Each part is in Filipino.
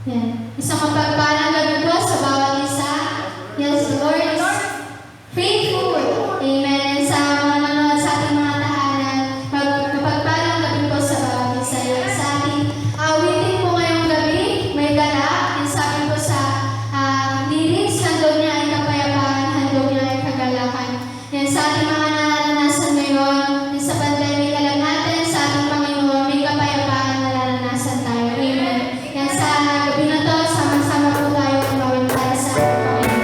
Yan. Isang mapagpalang gabi po sa bawat isa. Yes, the Lord is faithful. Amen. Sa mga nanonood sa ating mga tahanan, mapagpalang gabi po sa bawat isa. Yan. Sa ating awitin po ngayong gabi, may galak. Yan sabi po sa lyrics, handog niya ay kapayapaan, handog niya ay kagalakan. Yan sa ating mga naranasan ngayon, yan sa pandemic, alam natin sa ating Panginoon, may kapayapaan na naranasan tayo. Amen. Yan sa gabi na to, sama-sama po tayo gawin para sa ating Panginoon.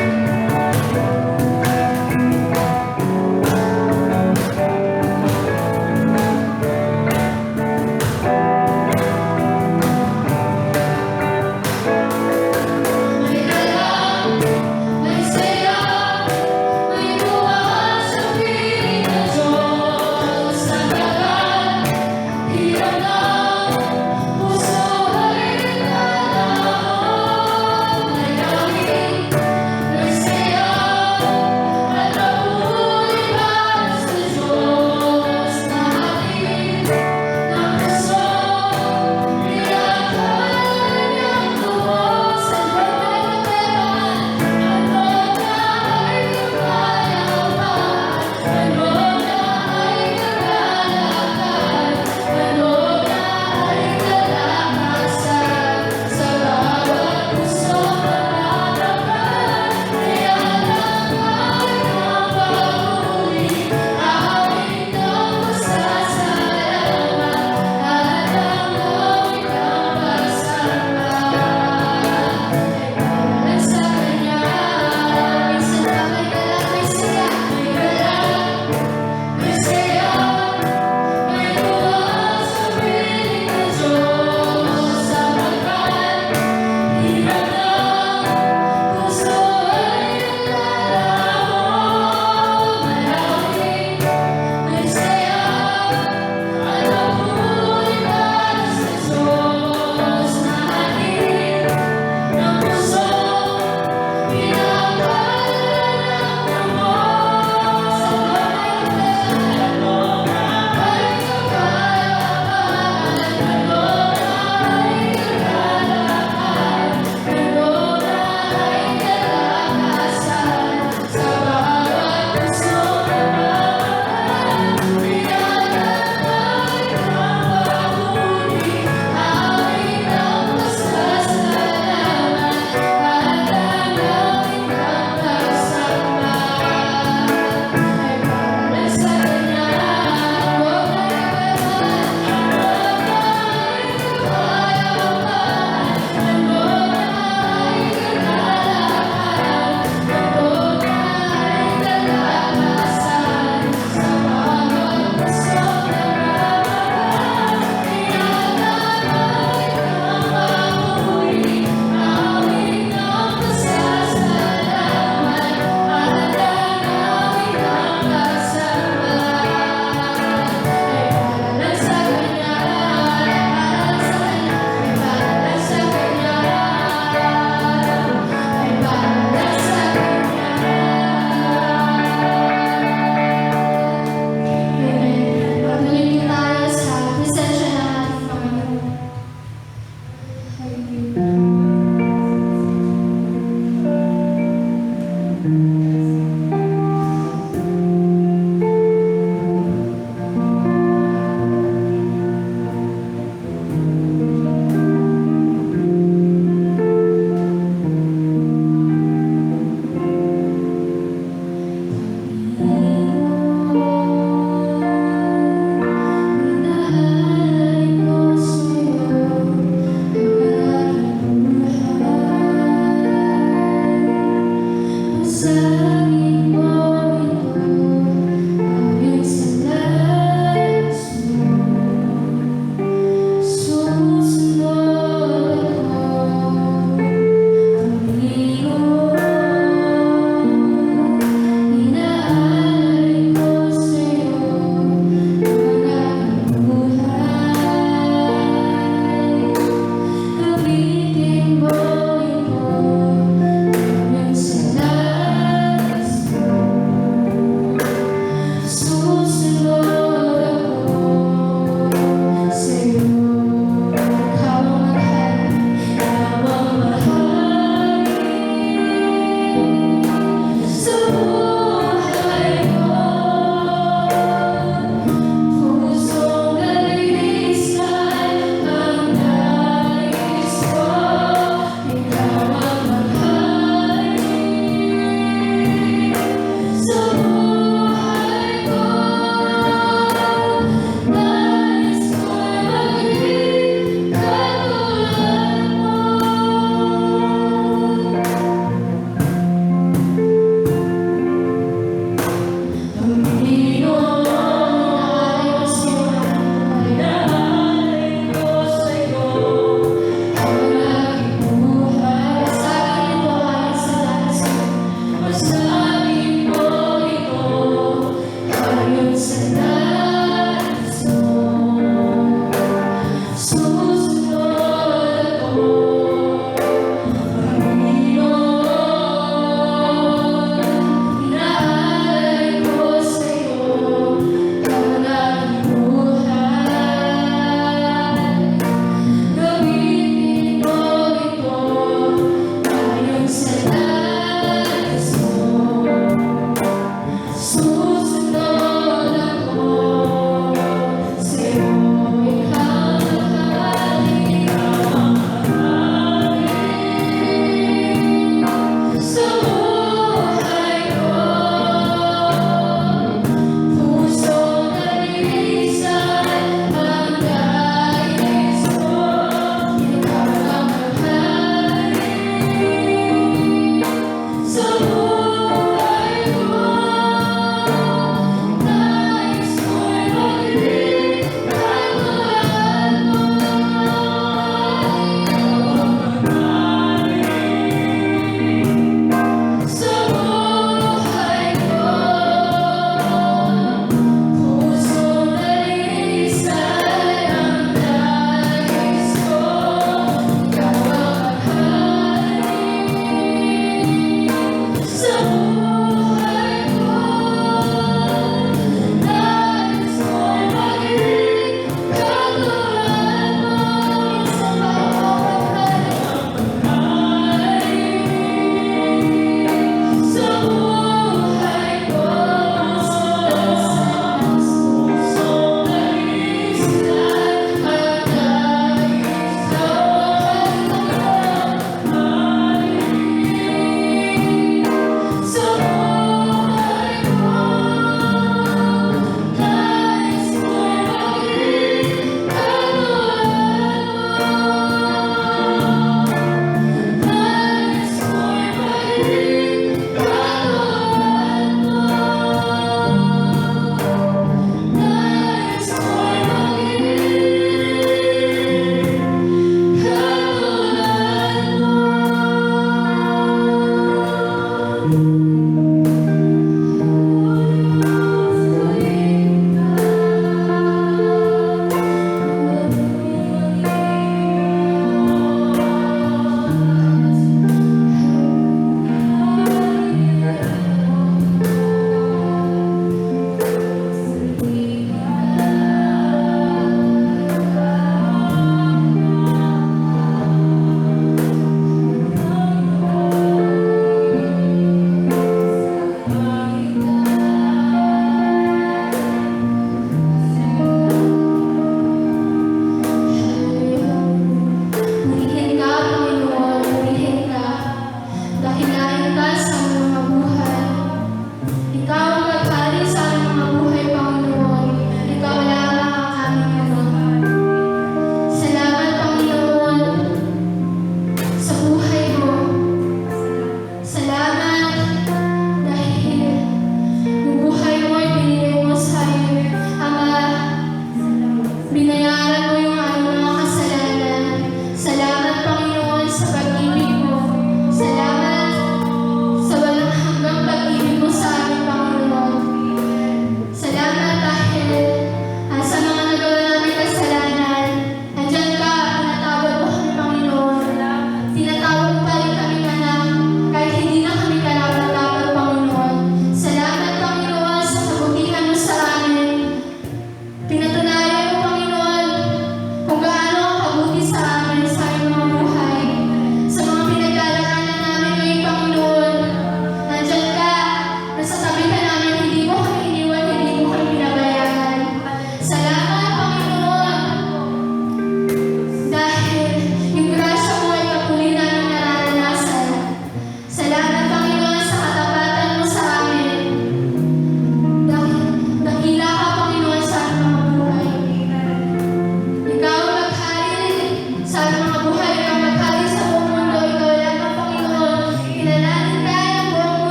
May galak, may saya, may buwan sa piling ng Diyos. Ang tagal, hirap ng puso ay naglalahon. May gawin, may saya, at nabuhay para sa Diyos. Mahalin ng puso, pinagkalan niyang lubos. Ang pagkakataon, handog na ay kapayapaan, handog na ay kagalakan, handog na ay kalakasan. Sa bawat pusong natatakal, kaya lang ay mapahuli. Awit ng pasasalamat, at ang awit ng pagsamba. Ay sa Kanya, minsan pa may galak, may saya, may galak, may saya, may buwan sa piling ng Diyos. Sapagkat hirap ng puso ay naglalahon. Malawig, may saya, at nabuhay para sa Diyos. Mahalin ng puso, pinagkalan ng lubos. Ang pagkakataon, ay kapayapaan, handog na ay kagalakan, handog na ay kalakasan. Sa bawat pusong natatakal, pinagkalan ng pahuli. Awit ng pasasalamat, at ang awit ng pagsamba. Ay para sa Kanya, huwag na iwanan, handog na ay kapayapaan, handog na ay kagalakan, handog na ay kalakasan. Sa bawat pusong natatakal, pinagkalan ng pahuli. Awit ng pasasalamat, at ang awit ng pagsamba. Ay para sa Kanya, ay para sa Kanya, ay para sa Kanya. Amen. Patuloy po tayo sa presensya ng ating Panginoon. Inahalay ko sa'yo ang aking buhay. Pasangin mo ito, ayon sa nais mo. Susunod ako, Panginoon. Inahalay ko sa'yo ang aking buhay. Gamitin mo ito ayon sa nais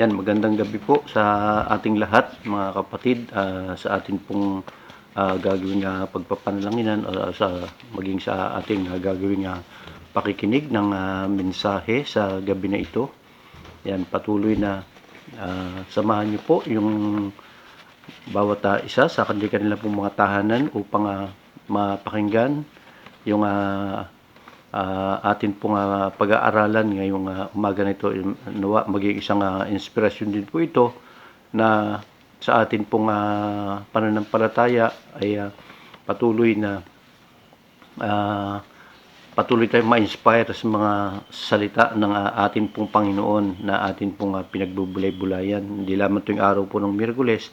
Yan, magandang gabi po sa ating lahat, mga kapatid, sa ating pong gagawing pagpapanalangin o maging sa ating gagawing pakikinig ng mensahe sa gabi na ito. Yan, patuloy na samahan niyo po yung bawat isa sa kanila pong mga tahanan upang mapakinggan yung atin pong pag-aaralan ngayong umaga na ito. Nawa maging isang inspirasyon din po ito na sa atin pong pananampalataya ay patuloy tayong ma-inspire sa mga salita ng atin pong Panginoon na atin pong pinagbubulay-bulayan. Hindi lamang tuwing araw po ng Miyerkules,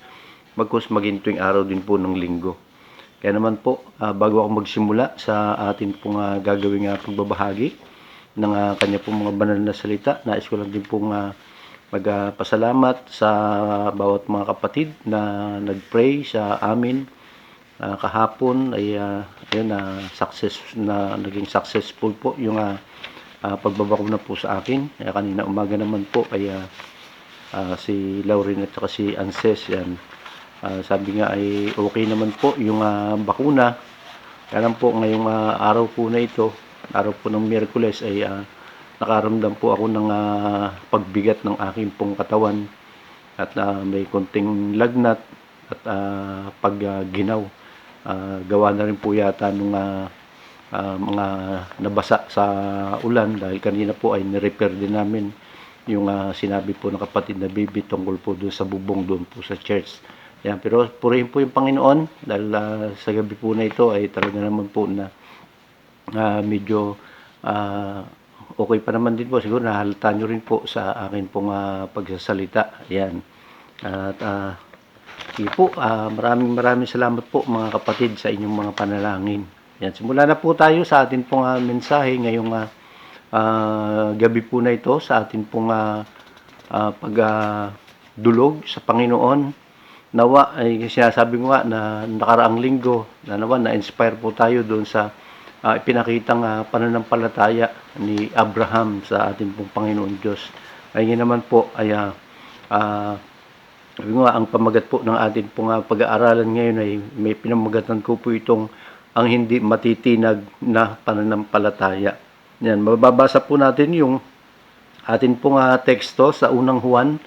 bagkus maging tuwing araw din po ng Linggo. Kaya naman po, bago ako magsimula sa atin pong gagawing pagbabahagi ng kanya pong mga banal na salita, nais ko lang din pong magpasalamat sa bawat mga kapatid na nag-pray sa amin kahapon. Ay naging successful po yung pagbabakuna po sa akin. Kanina umaga naman po ay si Lauren at si Anses, yan. Sabi nga ay okay naman po yung bakuna. Kaya lang po ngayong araw po na ito, araw po ng Miyerkules, ay nakaramdam po ako ng pagbigat ng aking pong katawan at may konting lagnat at pagginaw. Gawa na rin po yata nung mga nabasa sa ulan, dahil kanina po ay nirepair din namin yung sinabi po ng kapatid na baby tungkol po doon sa bubong doon po sa church. Yan, pero purihin po yung Panginoon dahil sa gabi po na ito ay talaga naman po na medyo okay pa naman din po. Siguro nahalata nyo rin po sa akin pong pagsasalita. Yan. At sige po, maraming salamat po mga kapatid sa inyong mga panalangin. Yan, simula na po tayo sa atin pong mensahe ngayong gabi po na ito, sa atin pong pagdulog sa Panginoon. Nawa ay sinasabi ko nga na nakaraang linggo na nawa na-inspire po tayo doon sa ipinakitang pananampalataya ni Abraham sa ating pong Panginoon Diyos. Ay naman po ay sabi nga, ang pamagat po ng ating pong pag-aaralan ngayon ay may pinamagatan ko po itong ang hindi matitinag na pananampalataya. Yan, mababasa po natin yung ating pong teksto sa unang Juan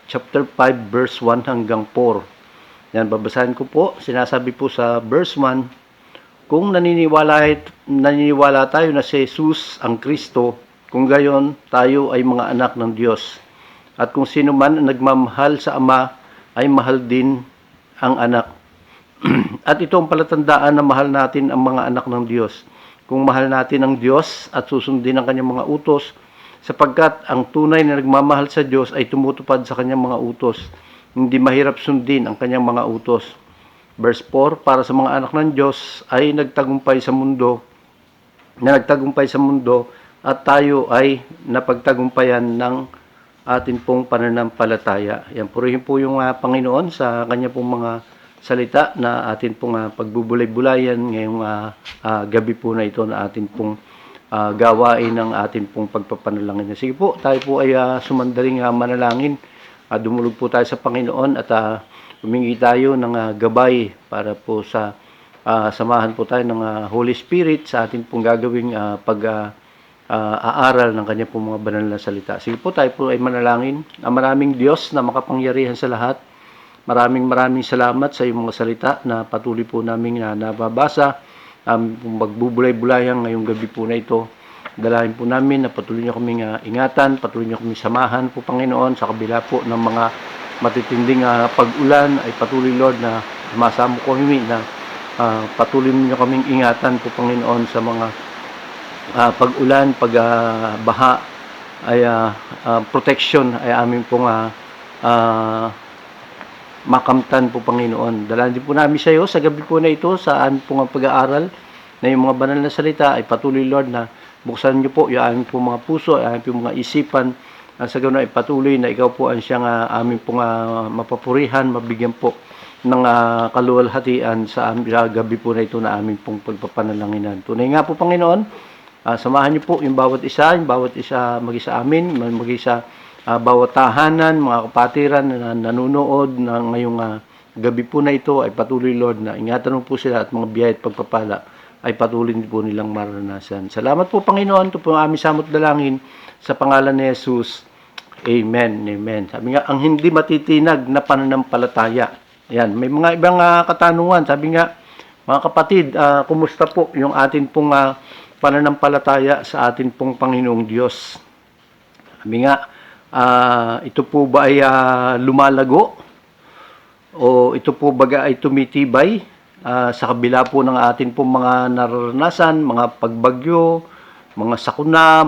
chapter 5 verse 1 hanggang 4. Yan, babasahin ko po. Sinasabi po sa verse 1, kung naniniwala tayo na si Jesus ang Kristo, kung gayon tayo ay mga anak ng Diyos. At kung sino man ang nagmamahal sa Ama ay mahal din ang anak. At ito ang palatandaan na mahal natin ang mga anak ng Diyos, kung mahal natin ang Diyos at susundin ang kanyang mga utos, sapagkat ang tunay na nagmamahal sa Diyos ay tumutupad sa kanyang mga utos. Hindi mahirap sundin ang kanyang mga utos. Verse 4, para sa mga anak ng Diyos ay nagtagumpay sa mundo at tayo ay napagtagumpayan ng atin pong pananampalataya. Yan, purihin po yung Panginoon sa kanya pong mga salita na atin pong pagbubulay-bulayan ngayong gabi po na ito na atin pong gawain ng atin pong pagpapanalangin. Sige po, tayo po ay sumandaling manalangin. Dumulog po tayo sa Panginoon at humingi tayo ng gabay para po sa samahan po tayo ng Holy Spirit sa atin pong gagawing pag-aaral ng kanya pong mga banal na salita. Sige po, tayo po ay manalangin. Maraming Diyos na makapangyarihan sa lahat, maraming salamat sa iyong mga salita na patuloy po namin nababasa. Magbubulay-bulayan ngayong gabi po na ito. Dalahin po namin na patuloy niyo kaming ingatan, patuloy niyo kaming samahan po Panginoon sa kabila po ng mga matitinding pag-ulan. Ay patuloy Lord na sumasamo ko kami na patuloy niyo kaming ingatan po Panginoon sa mga pag-ulan, pag-baha, ay protection ay amin pong makamtan po Panginoon. Dalahan din po namin sa iyo sa gabi po na ito sa aming pong pag-aaral na yung mga banal na salita ay patuloy Lord na buksan niyo po yung aming pong mga puso, aming pong mga isipan, sa ganoon ay patuloy na ikaw po ang siyang aming pong mapapurihan, mabigyan po ng kaluwalhatian sa gabi po na ito na aming pong pagpapanalanginan. Tunay nga po Panginoon, samahan niyo po yung bawat isa mag-isa amin, mag-isa bawat tahanan, mga kapatiran na nanonood na ngayong gabi po na ito ay patuloy, Lord, na ingatan mo po sila at mga biyaya at pagpapala ay patuloy po nilang maranasan. Salamat po, Panginoon. Ito po ang aming samot dalangin sa pangalan ni Jesus. Amen. Amen. Sabi nga, ang hindi matitinag na pananampalataya. Yan. May mga ibang katanungan. Sabi nga, mga kapatid, kumusta po yung atin pong pananampalataya sa atin pong Panginoong Diyos? Sabi nga, ito po ba ay lumalago? O ito po ba ay tumitibay sa kabila po ng atin pong mga nararanasan, mga pagbagyo, mga sakuna,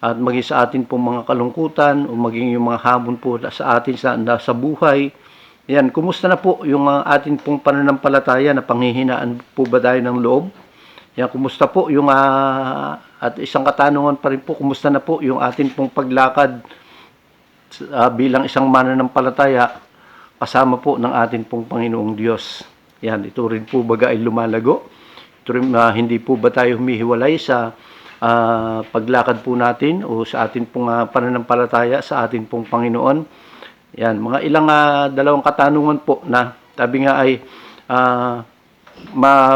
at maging sa atin pong mga kalungkutan o maging yung mga hamon po sa atin sa buhay. Yan, kumusta na po yung atin pong pananampalataya na panghihinaan po ba tayo ng loob? Yan, kumusta po yung at isang katanungan pa rin po, kumusta na po yung atin pong paglakad bilang isang mananampalataya kasama po ng atin pong Panginoong Diyos. Yan, ito rin po baga ay lumalago. Ito rin, hindi po ba tayo humihiwalay sa paglakad po natin o sa atin pong pananampalataya sa atin pong Panginoon. Yan, mga ilang dalawang katanungan po na sabi nga ay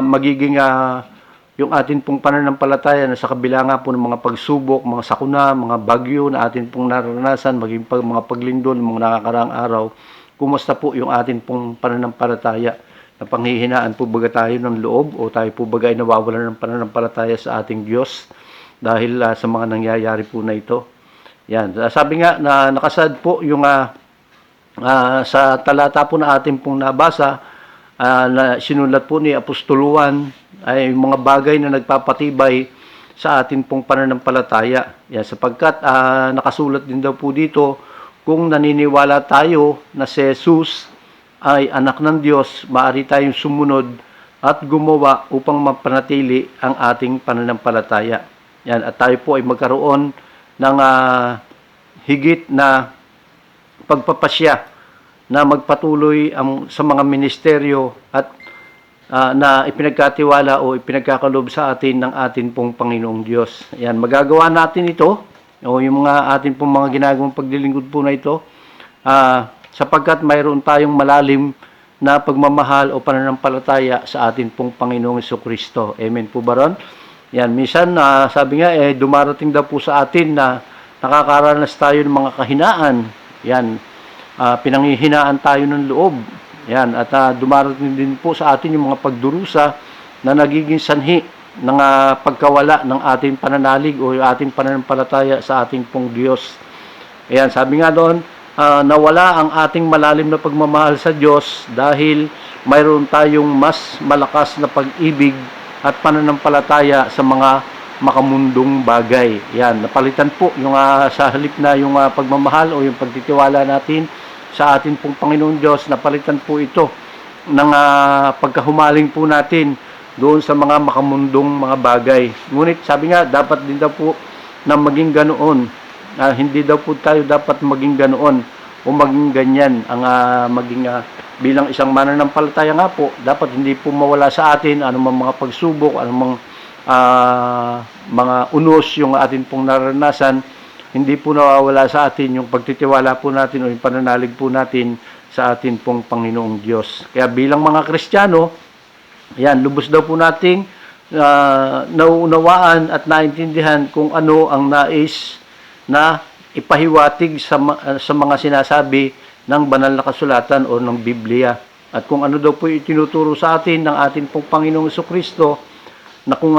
magiging yung atin pong pananampalataya na sa kabila nga po ng mga pagsubok, mga sakuna, mga bagyo na atin pong naranasan, maging mga paglindol, mga nakakaraang araw, kumusta po yung atin pong pananampalataya? Na panghihinaan po baga tayo ng loob o tayo po baga ay nawawalan ng pananampalataya sa ating Diyos dahil sa mga nangyayari po na ito. Yan, sabi nga na nakasad po yung sa talata po na atin pong nabasa na sinulat po ni Apostol Juan ay mga bagay na nagpapatibay sa atin pong pananampalataya. Yan, sapagkat nakasulat din daw po dito, kung naniniwala tayo na si Jesus ay anak ng Diyos, maaari tayong sumunod at gumawa upang mapanatili ang ating pananampalataya. Yan, at tayo po ay magkaroon ng higit na pagpapasya na magpatuloy sa mga ministeryo at na ipinagkatiwala o ipinagkakalob sa atin ng atin pong Panginoong Diyos. Yan, magagawa natin ito o yung mga atin pong mga ginagawang paglilingkod po na ito sapagkat mayroon tayong malalim na pagmamahal o pananampalataya sa atin pong Panginoong Jesucristo. Amen po ba ron? Yan, minsan sabi nga dumarating daw po sa atin na nakakaranas tayo ng mga kahinaan. Yan, pinanghihinaan tayo ng loob. Yan, at dumarating din po sa atin yung mga pagdurusa na nagiging sanhi ng pagkawala ng ating pananalig o ating pananampalataya sa ating pong Diyos. Ayan, sabi nga doon, nawala ang ating malalim na pagmamahal sa Diyos dahil mayroon tayong mas malakas na pag-ibig at pananampalataya sa mga makamundong bagay. Yan, napalitan po yung sa halip na yung pagmamahal o yung pagtitiwala natin sa atin pong Panginoon Diyos, napalitan po ito ng pagkahumaling po natin doon sa mga makamundong mga bagay. Ngunit sabi nga, dapat din daw po na maging ganoon. Hindi daw po tayo dapat maging ganoon o maging ganyan ang maging bilang isang mananampalataya nga po, dapat hindi po mawala sa atin anumang mga pagsubok, anumang mga unos yung atin pong naranasan. Hindi po nawawala sa atin yung pagtitiwala po natin o yung pananalig po natin sa atin pong Panginoong Diyos. Kaya bilang mga Kristiyano, yan, lubos daw po nating nauunawaan at naintindihan kung ano ang nais na ipahiwatig sa mga sinasabi ng banal na kasulatan o ng Biblia. At kung ano daw po itinuturo sa atin ng ating pong Panginoong Jesucristo, na kung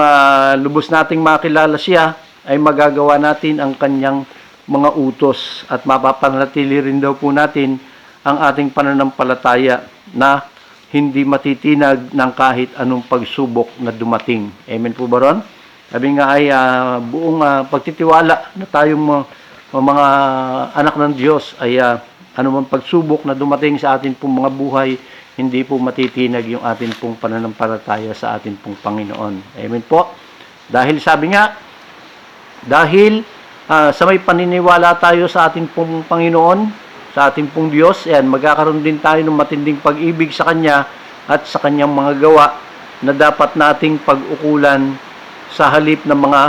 lubos nating makilala siya, ay magagawa natin ang kanyang mga utos at mapapanatili rin daw po natin ang ating pananampalataya na hindi matitinag ng kahit anong pagsubok na dumating. Amen po ba ron? Sabi nga ay buong pagtitiwala na tayong mga anak ng Diyos ay anumang pagsubok na dumating sa atin pong mga buhay, hindi po matitinag yung atin pong pananampalataya sa atin pong Panginoon. Amen po. Dahil sabi nga, dahil sa may paniniwala tayo sa ating pong Panginoon, sa ating pong Diyos, ayan, magkakaroon din tayo ng matinding pag-ibig sa Kanya at sa Kanyang mga gawa na dapat nating pag-ukulan sa halip ng mga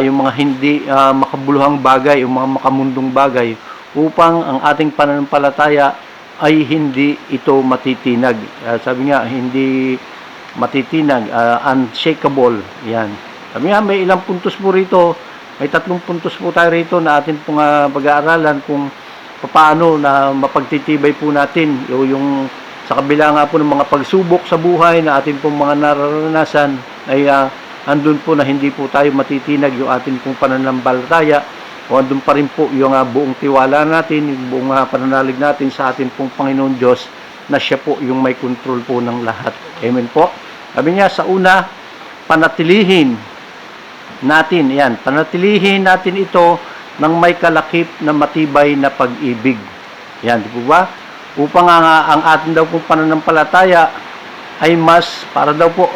yung mga hindi makabuluhang bagay, yung mga makamundong bagay, upang ang ating pananampalataya ay hindi ito matitinag. Sabi nga, hindi matitinag, unshakable. Yan. Sabi nga, may ilang puntos po rito, may 3 puntos po tayo rito na atin pong pag-aaralan kung paano na mapagtitibay po natin yung sa kabila nga po ng mga pagsubok sa buhay na atin pong mga nararanasan ay andun po na hindi po tayo matitinag yung atin pong pananampalataya o andun pa rin po yung buong tiwala natin, yung buong pananalig natin sa atin pong Panginoon Diyos na siya po yung may control po ng lahat. Amen po. Sabi niya sa una, panatilihin natin ito ng may kalakip na matibay na pag-ibig. Yan, di po ba? Upang ang atin daw pong pananampalataya ay mas, para daw po,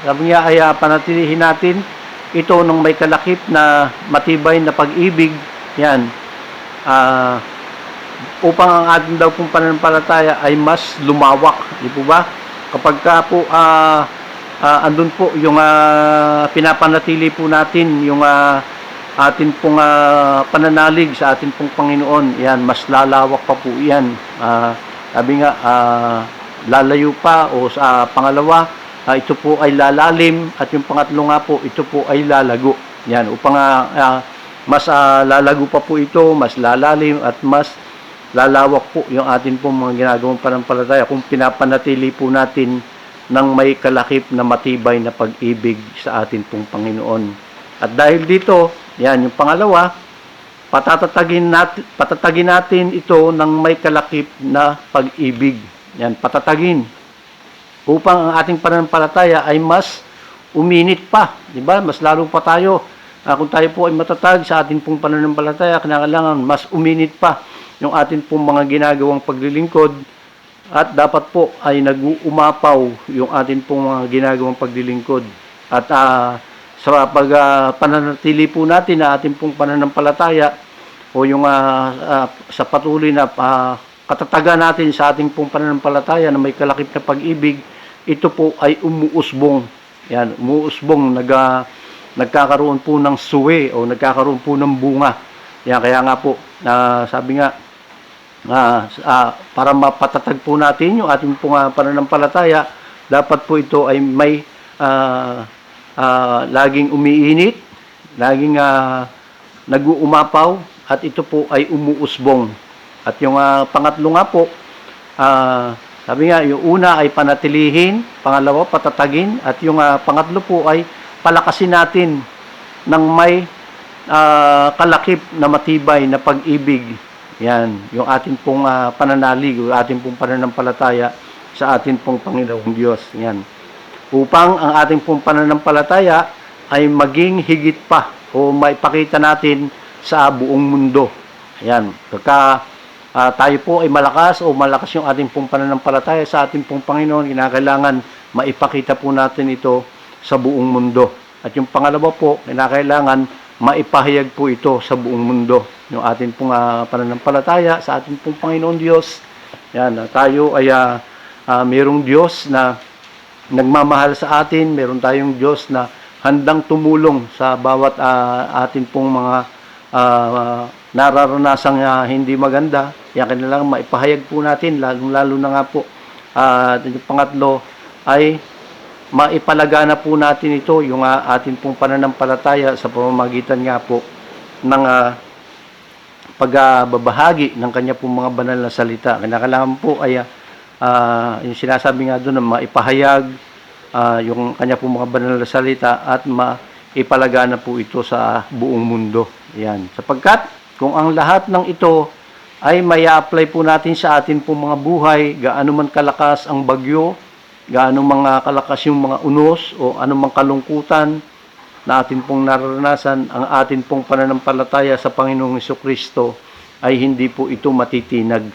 sabi niya ay panatilihin natin ito ng may kalakip na matibay na pag-ibig. Yan. Upang ang atin daw pong pananampalataya ay mas lumawak. Di po ba? Kapag ka po, andun po yung pinapanatili po natin yung atin pong pananalig sa atin pong Panginoon, yan, mas lalawak pa po yan. Sabi nga, lalayo pa, o sa pangalawa, ito po ay lalalim, at yung pangatlo nga po, ito po ay lalago. Yan, upang mas lalago pa po ito, mas lalalim, at mas lalawak po yung atin pong mga ginagawang pananampalataya kung pinapanatili po natin ng may kalakip na matibay na pag-ibig sa atin pong Panginoon. At dahil dito, yan, yung pangalawa, patatagin natin ito ng may kalakip na pag-ibig. Yan, patatagin. Upang ang ating pananampalataya ay mas uminit pa. Diba? Mas lalo pa tayo. Kung tayo po ay matatag sa ating pong pananampalataya, kailangan mas uminit pa yung ating pong mga ginagawang paglilingkod. At dapat po ay nag-uumapaw yung ating pong mga ginagawang paglilingkod. At sa pananatili po natin na ating pong pananampalataya o yung sa patuloy na katatagan natin sa ating pong pananampalataya na may kalakip na pag-ibig, ito po ay umuusbong. Yan, umuusbong, nagkakaroon po ng suwe o nagkakaroon po ng bunga. Yan, kaya nga po, sabi nga, para mapatatag po natin yung ating pong pananampalataya, dapat po ito ay may laging umiinit, laging nag-uumapaw, at ito po ay umuusbong. At yung pangatlo nga po, sabi nga, yung una ay panatilihin, pangalawa patatagin, at yung pangatlo po ay palakasin natin ng may kalakip na matibay na pag-ibig. Yan, yung ating pong pananalig, yung ating pong pananampalataya sa ating pong Panginoong Diyos. Yan. Upang ang ating pong pananampalataya ay maging higit pa o maipakita natin sa buong mundo. Ayan, pagka tayo po ay malakas o malakas yung ating pong pananampalataya sa ating pong Panginoon, kinakailangan maipakita po natin ito sa buong mundo. At yung pangalawa po, kinakailangan maipahayag po ito sa buong mundo. Yung ating pong pananampalataya sa ating pong Panginoon Diyos. Yan, tayo ay mayroong Diyos na nagmamahal sa atin, meron tayong Diyos na handang tumulong sa bawat atin pong mga nararanasang hindi maganda. Kaya kailangan maipahayag po natin, lalo na nga po. Yung pangatlo ay maipalagana po natin ito, yung atin pong pananampalataya sa pamamagitan nga po ng pagbabahagi ng kanya pong mga banal na salita. Kailangan po ay yung sinasabi nga doon na maipahayag yung kanya pong mga banal na salita at maipalagana po ito sa buong mundo. Yan. Sapagkat kung ang lahat ng ito ay maya-apply po natin sa atin pong mga buhay, gaano man kalakas ang bagyo, gaano mga kalakas yung mga unos o anumang kalungkutan na atin pong nararanasan, ang atin pong pananampalataya sa Panginoong Hesukristo ay hindi po ito matitinag.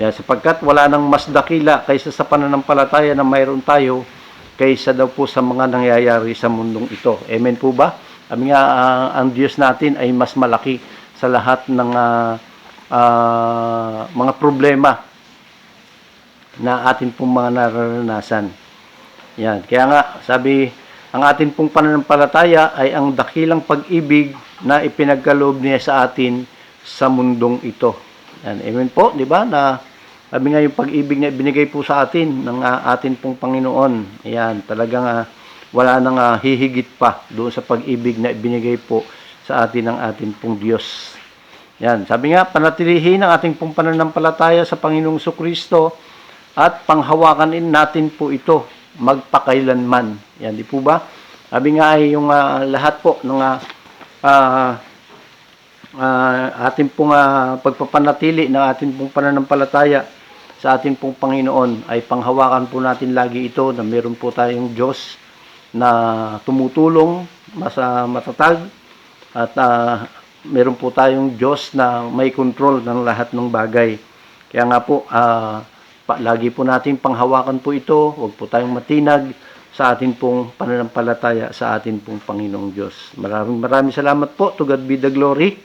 Yan, sapagkat wala nang mas dakila kaysa sa pananampalataya na mayroon tayo kaysa daw po sa mga nangyayari sa mundong ito. Amen po ba? Sabi nga, ang Diyos natin ay mas malaki sa lahat ng mga problema na atin pong mga nararanasan. Yan. Kaya nga, sabi ang atin pong pananampalataya ay ang dakilang pag-ibig na ipinagkaloob niya sa atin sa mundong ito. Yan. Amen po, di ba? Na sabi nga yung pag-ibig na ibinigay po sa atin ng atin pong Panginoon. Ayan, talagang wala nang hihigit pa doon sa pag-ibig na ibinigay po sa atin ng atin pong Diyos. Yan, sabi nga, panatilihin ang ating pong pananampalataya sa Panginoong Kristo at panghawakan natin po ito magpakailanman. Yan, di po ba? Sabi nga ay yung lahat po ng ating pong pagpapanatili ng ating pong pananampalataya sa ating pong Panginoon ay panghawakan po natin lagi ito na meron po tayong Diyos na tumutulong, matatag, at meron po tayong Diyos na may control ng lahat ng bagay. Kaya nga po, lagi po natin panghawakan po ito, huwag po tayong matinag sa ating pong pananampalataya sa ating pong Panginoong Diyos. Maraming salamat po. To God be the glory.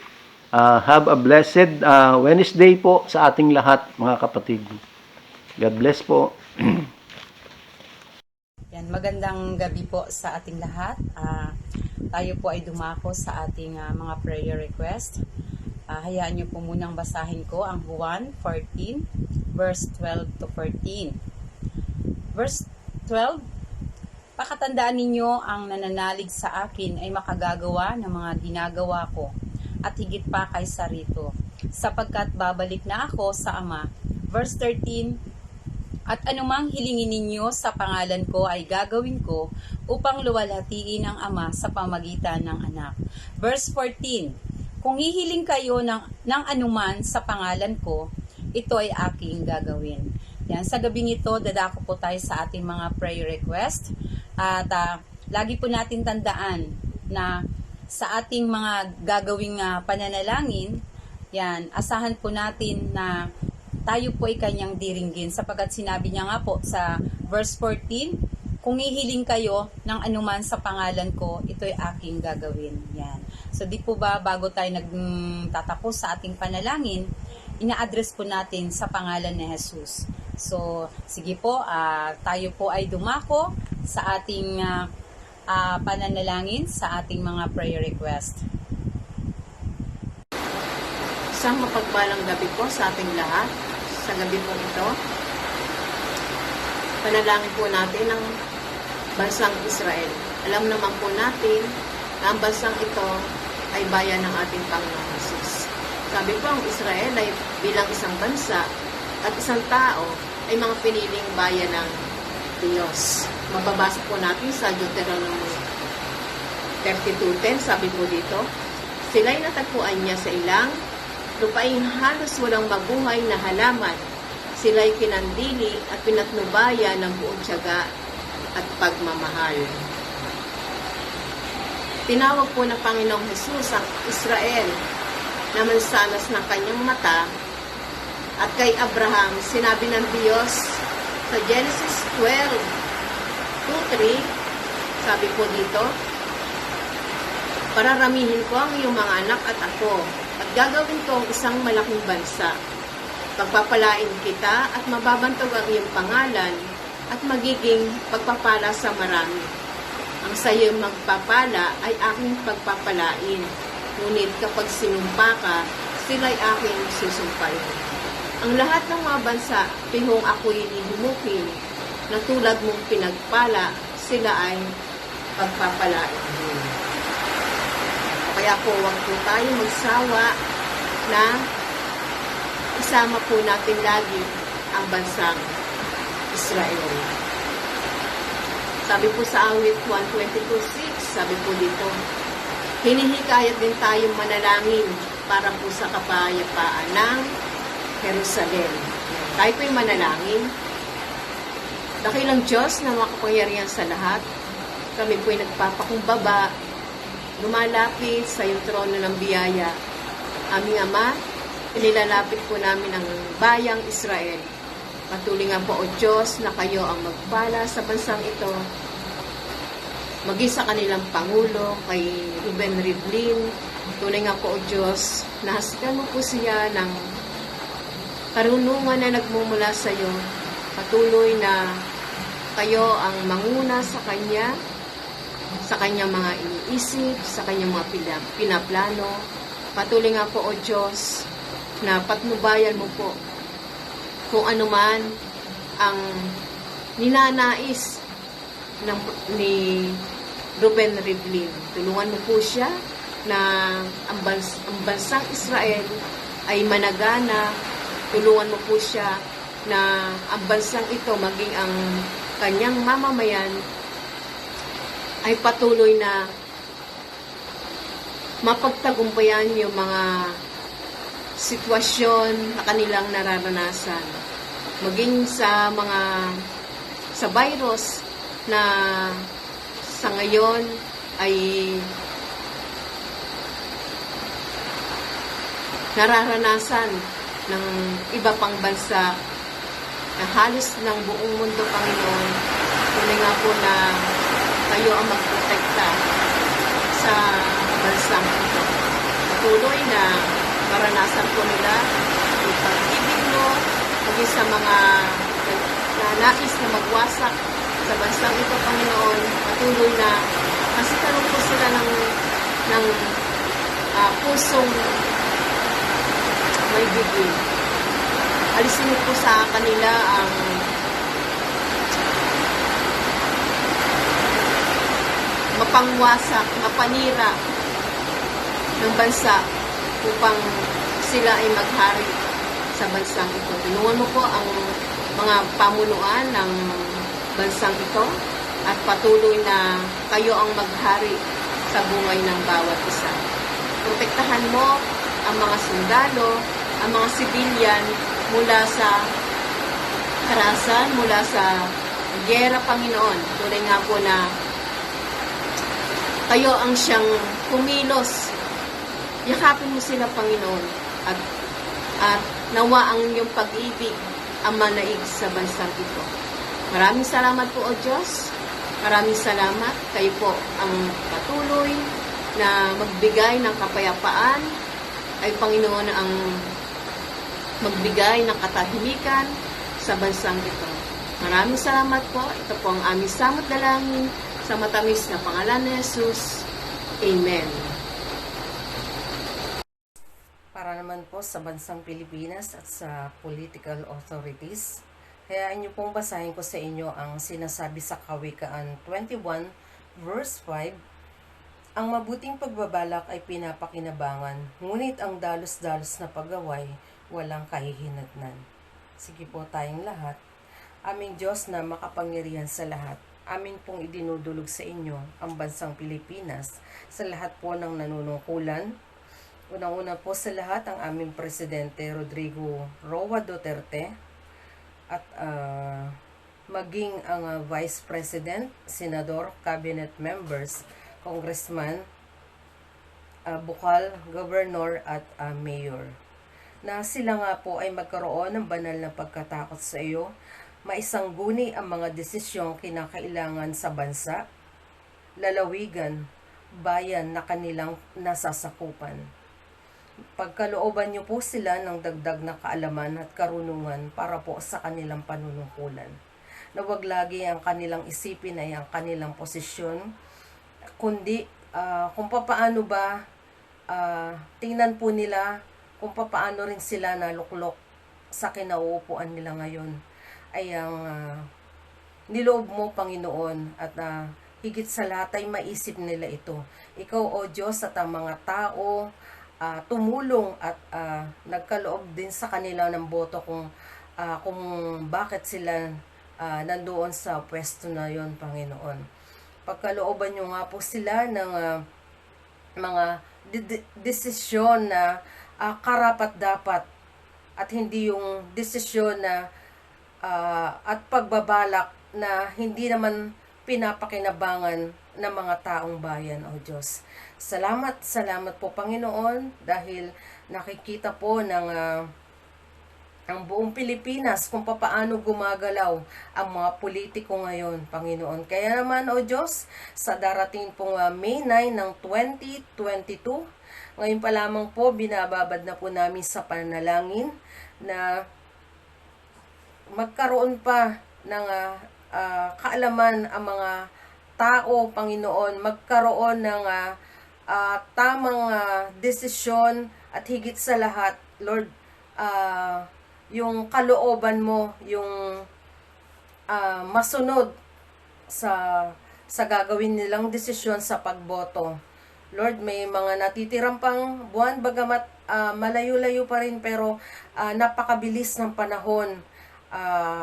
Have a blessed Wednesday po sa ating lahat, mga kapatid. God bless po. Yan, magandang gabi po sa ating lahat. Tayo po ay dumako sa ating mga prayer request. Hayaan niyo po munang basahin ko ang Juan 14, verse 12 to 14. Verse 12, pakatandaan ninyo ang nananalig sa akin ay makagagawa ng mga ginagawa ko at higit pa kaysa rito, sapagkat babalik na ako sa Ama. Verse 13, at anumang hilingin ninyo sa pangalan ko ay gagawin ko upang luwalhatiin ang Ama sa pamagitan ng Anak. Verse 14, kung hihiling kayo ng anuman sa pangalan ko, ito ay aking gagawin. Yan, sa gabing ito, dadako po tayo sa ating mga prayer request. At lagi po natin tandaan na sa ating mga gagawing pananalangin, yan, asahan po natin na tayo po ay kanyang diringgin sapagkat sinabi niya nga po sa verse 14, kung hihiling kayo ng anuman sa pangalan ko, ito ay aking gagawin. Yan. So di po ba bago tayo nagtatapos sa ating panalangin, ina-address po natin sa pangalan ni Jesus. So sige po, tayo po ay dumako sa ating pananalangin sa ating mga prayer request. Isang mapagpalang gabi po sa ating lahat. Sa gabi po ito, panalangin po natin ang bansang Israel. Alam naman po natin na ang bansang ito ay bayan ng ating Panginoong Jesus. Sabi po, ang Israel ay bilang isang bansa at isang tao ay mga piniling bayan ng Diyos. Mababasa po natin sa Deuteronomy 32:10, sabi po dito, sila'y natagpuan niya sa ilang lupaing halos walang mabuhay na halaman. Sila'y kinandili at pinatnubayan ng buong tiyaga at pagmamahal. Tinawag po ng Panginoong Jesus ang Israel na mansanas ng kanyang mata, at kay Abraham sinabi ng Diyos sa Genesis 12:2-3, sabi po dito, pararamihin ko ang iyong mga anak at ako, at gagawin ko ang isang malaking bansa. Pagpapalain kita at mababantog ang iyong pangalan at magiging pagpapala sa marami. Ang sa iyong magpapala ay aking pagpapalain. Ngunit kapag sinumpa ka, sila'y aking susumpain. Ang lahat ng mga bansa, pihong ako'y hihumukin, na tulad mong pinagpala, sila ay pagpapalain din. Kaya po, huwag po tayo magsawa na isama po natin lagi ang bansang Israel. Sabi po sa awit 122:6, sabi po dito, hinihikayat din tayong manalangin para po sa kapayapaan ng Jerusalem. Tayo po'y manalangin. Dakilang Diyos na makapangyarihan sa lahat, kami po'y nagpapakumbaba, lumalapit sa iyong trono ng biyaya. Aming Ama, inilalapit po namin ang bayang Israel. Patuloy nga po, O Diyos, na kayo ang magpala sa bansang ito. Maging sa kanilang Pangulo, kay Ruben Rivlin. Tunay nga po, O Diyos, nahaskan mo po siya ng karunungan na nagmumula sa iyo. Patuloy na kayo ang manguna sa kanya sa kanyang mga iniisip, sa kanyang mga pinaplano. Patuloy nga po, O Diyos, na patnubayan mo po kung ano man ang ninanais ni Ruben Rivlin. Tulungan mo po siya na ang bansang Israel ay managana. Tulungan mo po siya na ang bansang ito maging ang kanyang mamamayan ay patuloy na mapagtagumpayan yung mga sitwasyon na kanilang nararanasan. Maging sa virus na sa ngayon ay nararanasan ng iba pang bansa na halos ng buong mundo, Panginoon. Tunay nga po na kayo ang magprotekta sa bansang ito. Patuloy na maranasan po nila yung pag-ibig mo, maging sa mga nais na magwasak sa bansang ito, Panginoon. Patuloy na kasi karoon po sila ng pusong may bigay. Alisin mo po sa kanila ang mapangwasak, mapanira ng bansa upang sila ay maghari sa bansang ito. Tulungan mo po ang mga pamunuan ng bansang ito at patuloy na kayo ang maghari sa bungay ng bawat isa. Protektahan mo ang mga sundalo, ang mga sibilyan mula sa karahasan, mula sa giyera, Panginoon. Tunay nga po na kayo ang siyang kumilos. Yakapin mo sila, Panginoon, at nawa ang iyong pag-ibig ang manaig sa bansang ito. Maraming salamat po, O Diyos. Maraming salamat. Kayo po ang patuloy na magbigay ng kapayapaan, ay Panginoon ang magbigay ng katahimikan sa bansang ito. Maraming salamat po. Ito po ang aming samot dalangin sa matamis na pangalan ni Jesus. Amen. Para naman po sa bansang Pilipinas at sa political authorities, hayaan niyo pong basahin ko sa inyo ang sinasabi sa Kawikaan 21 verse 5. Ang mabuting pagbabalak ay pinapakinabangan, ngunit ang dalos-dalos na paggaway walang kahihinatnan. Sige po tayong lahat. Aming Diyos na makapangyarihan sa lahat, amin pong idinudulog sa inyo ang bansang Pilipinas sa lahat po ng nanunungkulan. Unang-una po sa lahat ang aming Presidente Rodrigo Roa Duterte at maging ang Vice President, Senador, Cabinet Members, Congressman, Bukal, Governor at Mayor. Na sila nga po ay magkaroon ng banal na pagkatakot sa iyo, maisangguni ang mga desisyong kinakailangan sa bansa, lalawigan, bayan na kanilang nasasakupan. Pagkalooban niyo po sila ng dagdag na kaalaman at karunungan para po sa kanilang panunungkulan. Na wag lagi ang kanilang isipin ay ang kanilang posisyon, kundi kung papaano ba tingnan po nila kung papaano rin sila naluklok sa kinauupuan nila ngayon ay ang niloob mo, Panginoon, at higit sa lahat ay maisip nila ito. Ikaw, O Diyos, at ang mga tao tumulong at nagkaloob din sa kanila ng boto kung bakit sila nandoon sa pwesto na yon, Panginoon. Pagkalooban nyo nga po sila ng mga desisyon na karapat-dapat at hindi yung desisyon na at pagbabalak na hindi naman pinapakinabangan ng mga taong bayan, O Diyos. Salamat po, Panginoon, dahil nakikita po ng ang buong Pilipinas kung papaano gumagalaw ang mga politiko ngayon, Panginoon. Kaya naman, O Diyos, sa darating pong May 9 ng 2022, ngayon pa lamang po, binababad na po namin sa panalangin na magkaroon pa ng kaalaman ang mga tao, Panginoon, magkaroon ng tamang desisyon at higit sa lahat, Lord, yung kalooban mo, yung masunod sa gagawin nilang desisyon sa pagboto. Lord, may mga natitirang pang buwan, bagamat malayo-layo pa rin, pero napakabilis ng panahon.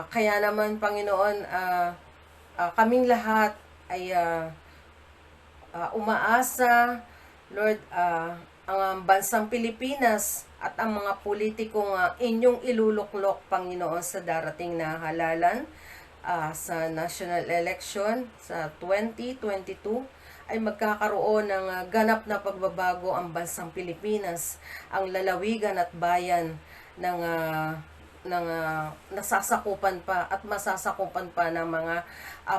Kaya naman, Panginoon, kaming lahat ay umaasa, Lord, ang bansang Pilipinas at ang mga politikong inyong iluluklok, Panginoon, sa darating na halalan sa national election sa 2022 ay magkakaroon ng ganap na pagbabago ang bansang Pilipinas, ang lalawigan at bayan ng nasasakupan pa at masasakupan pa ng mga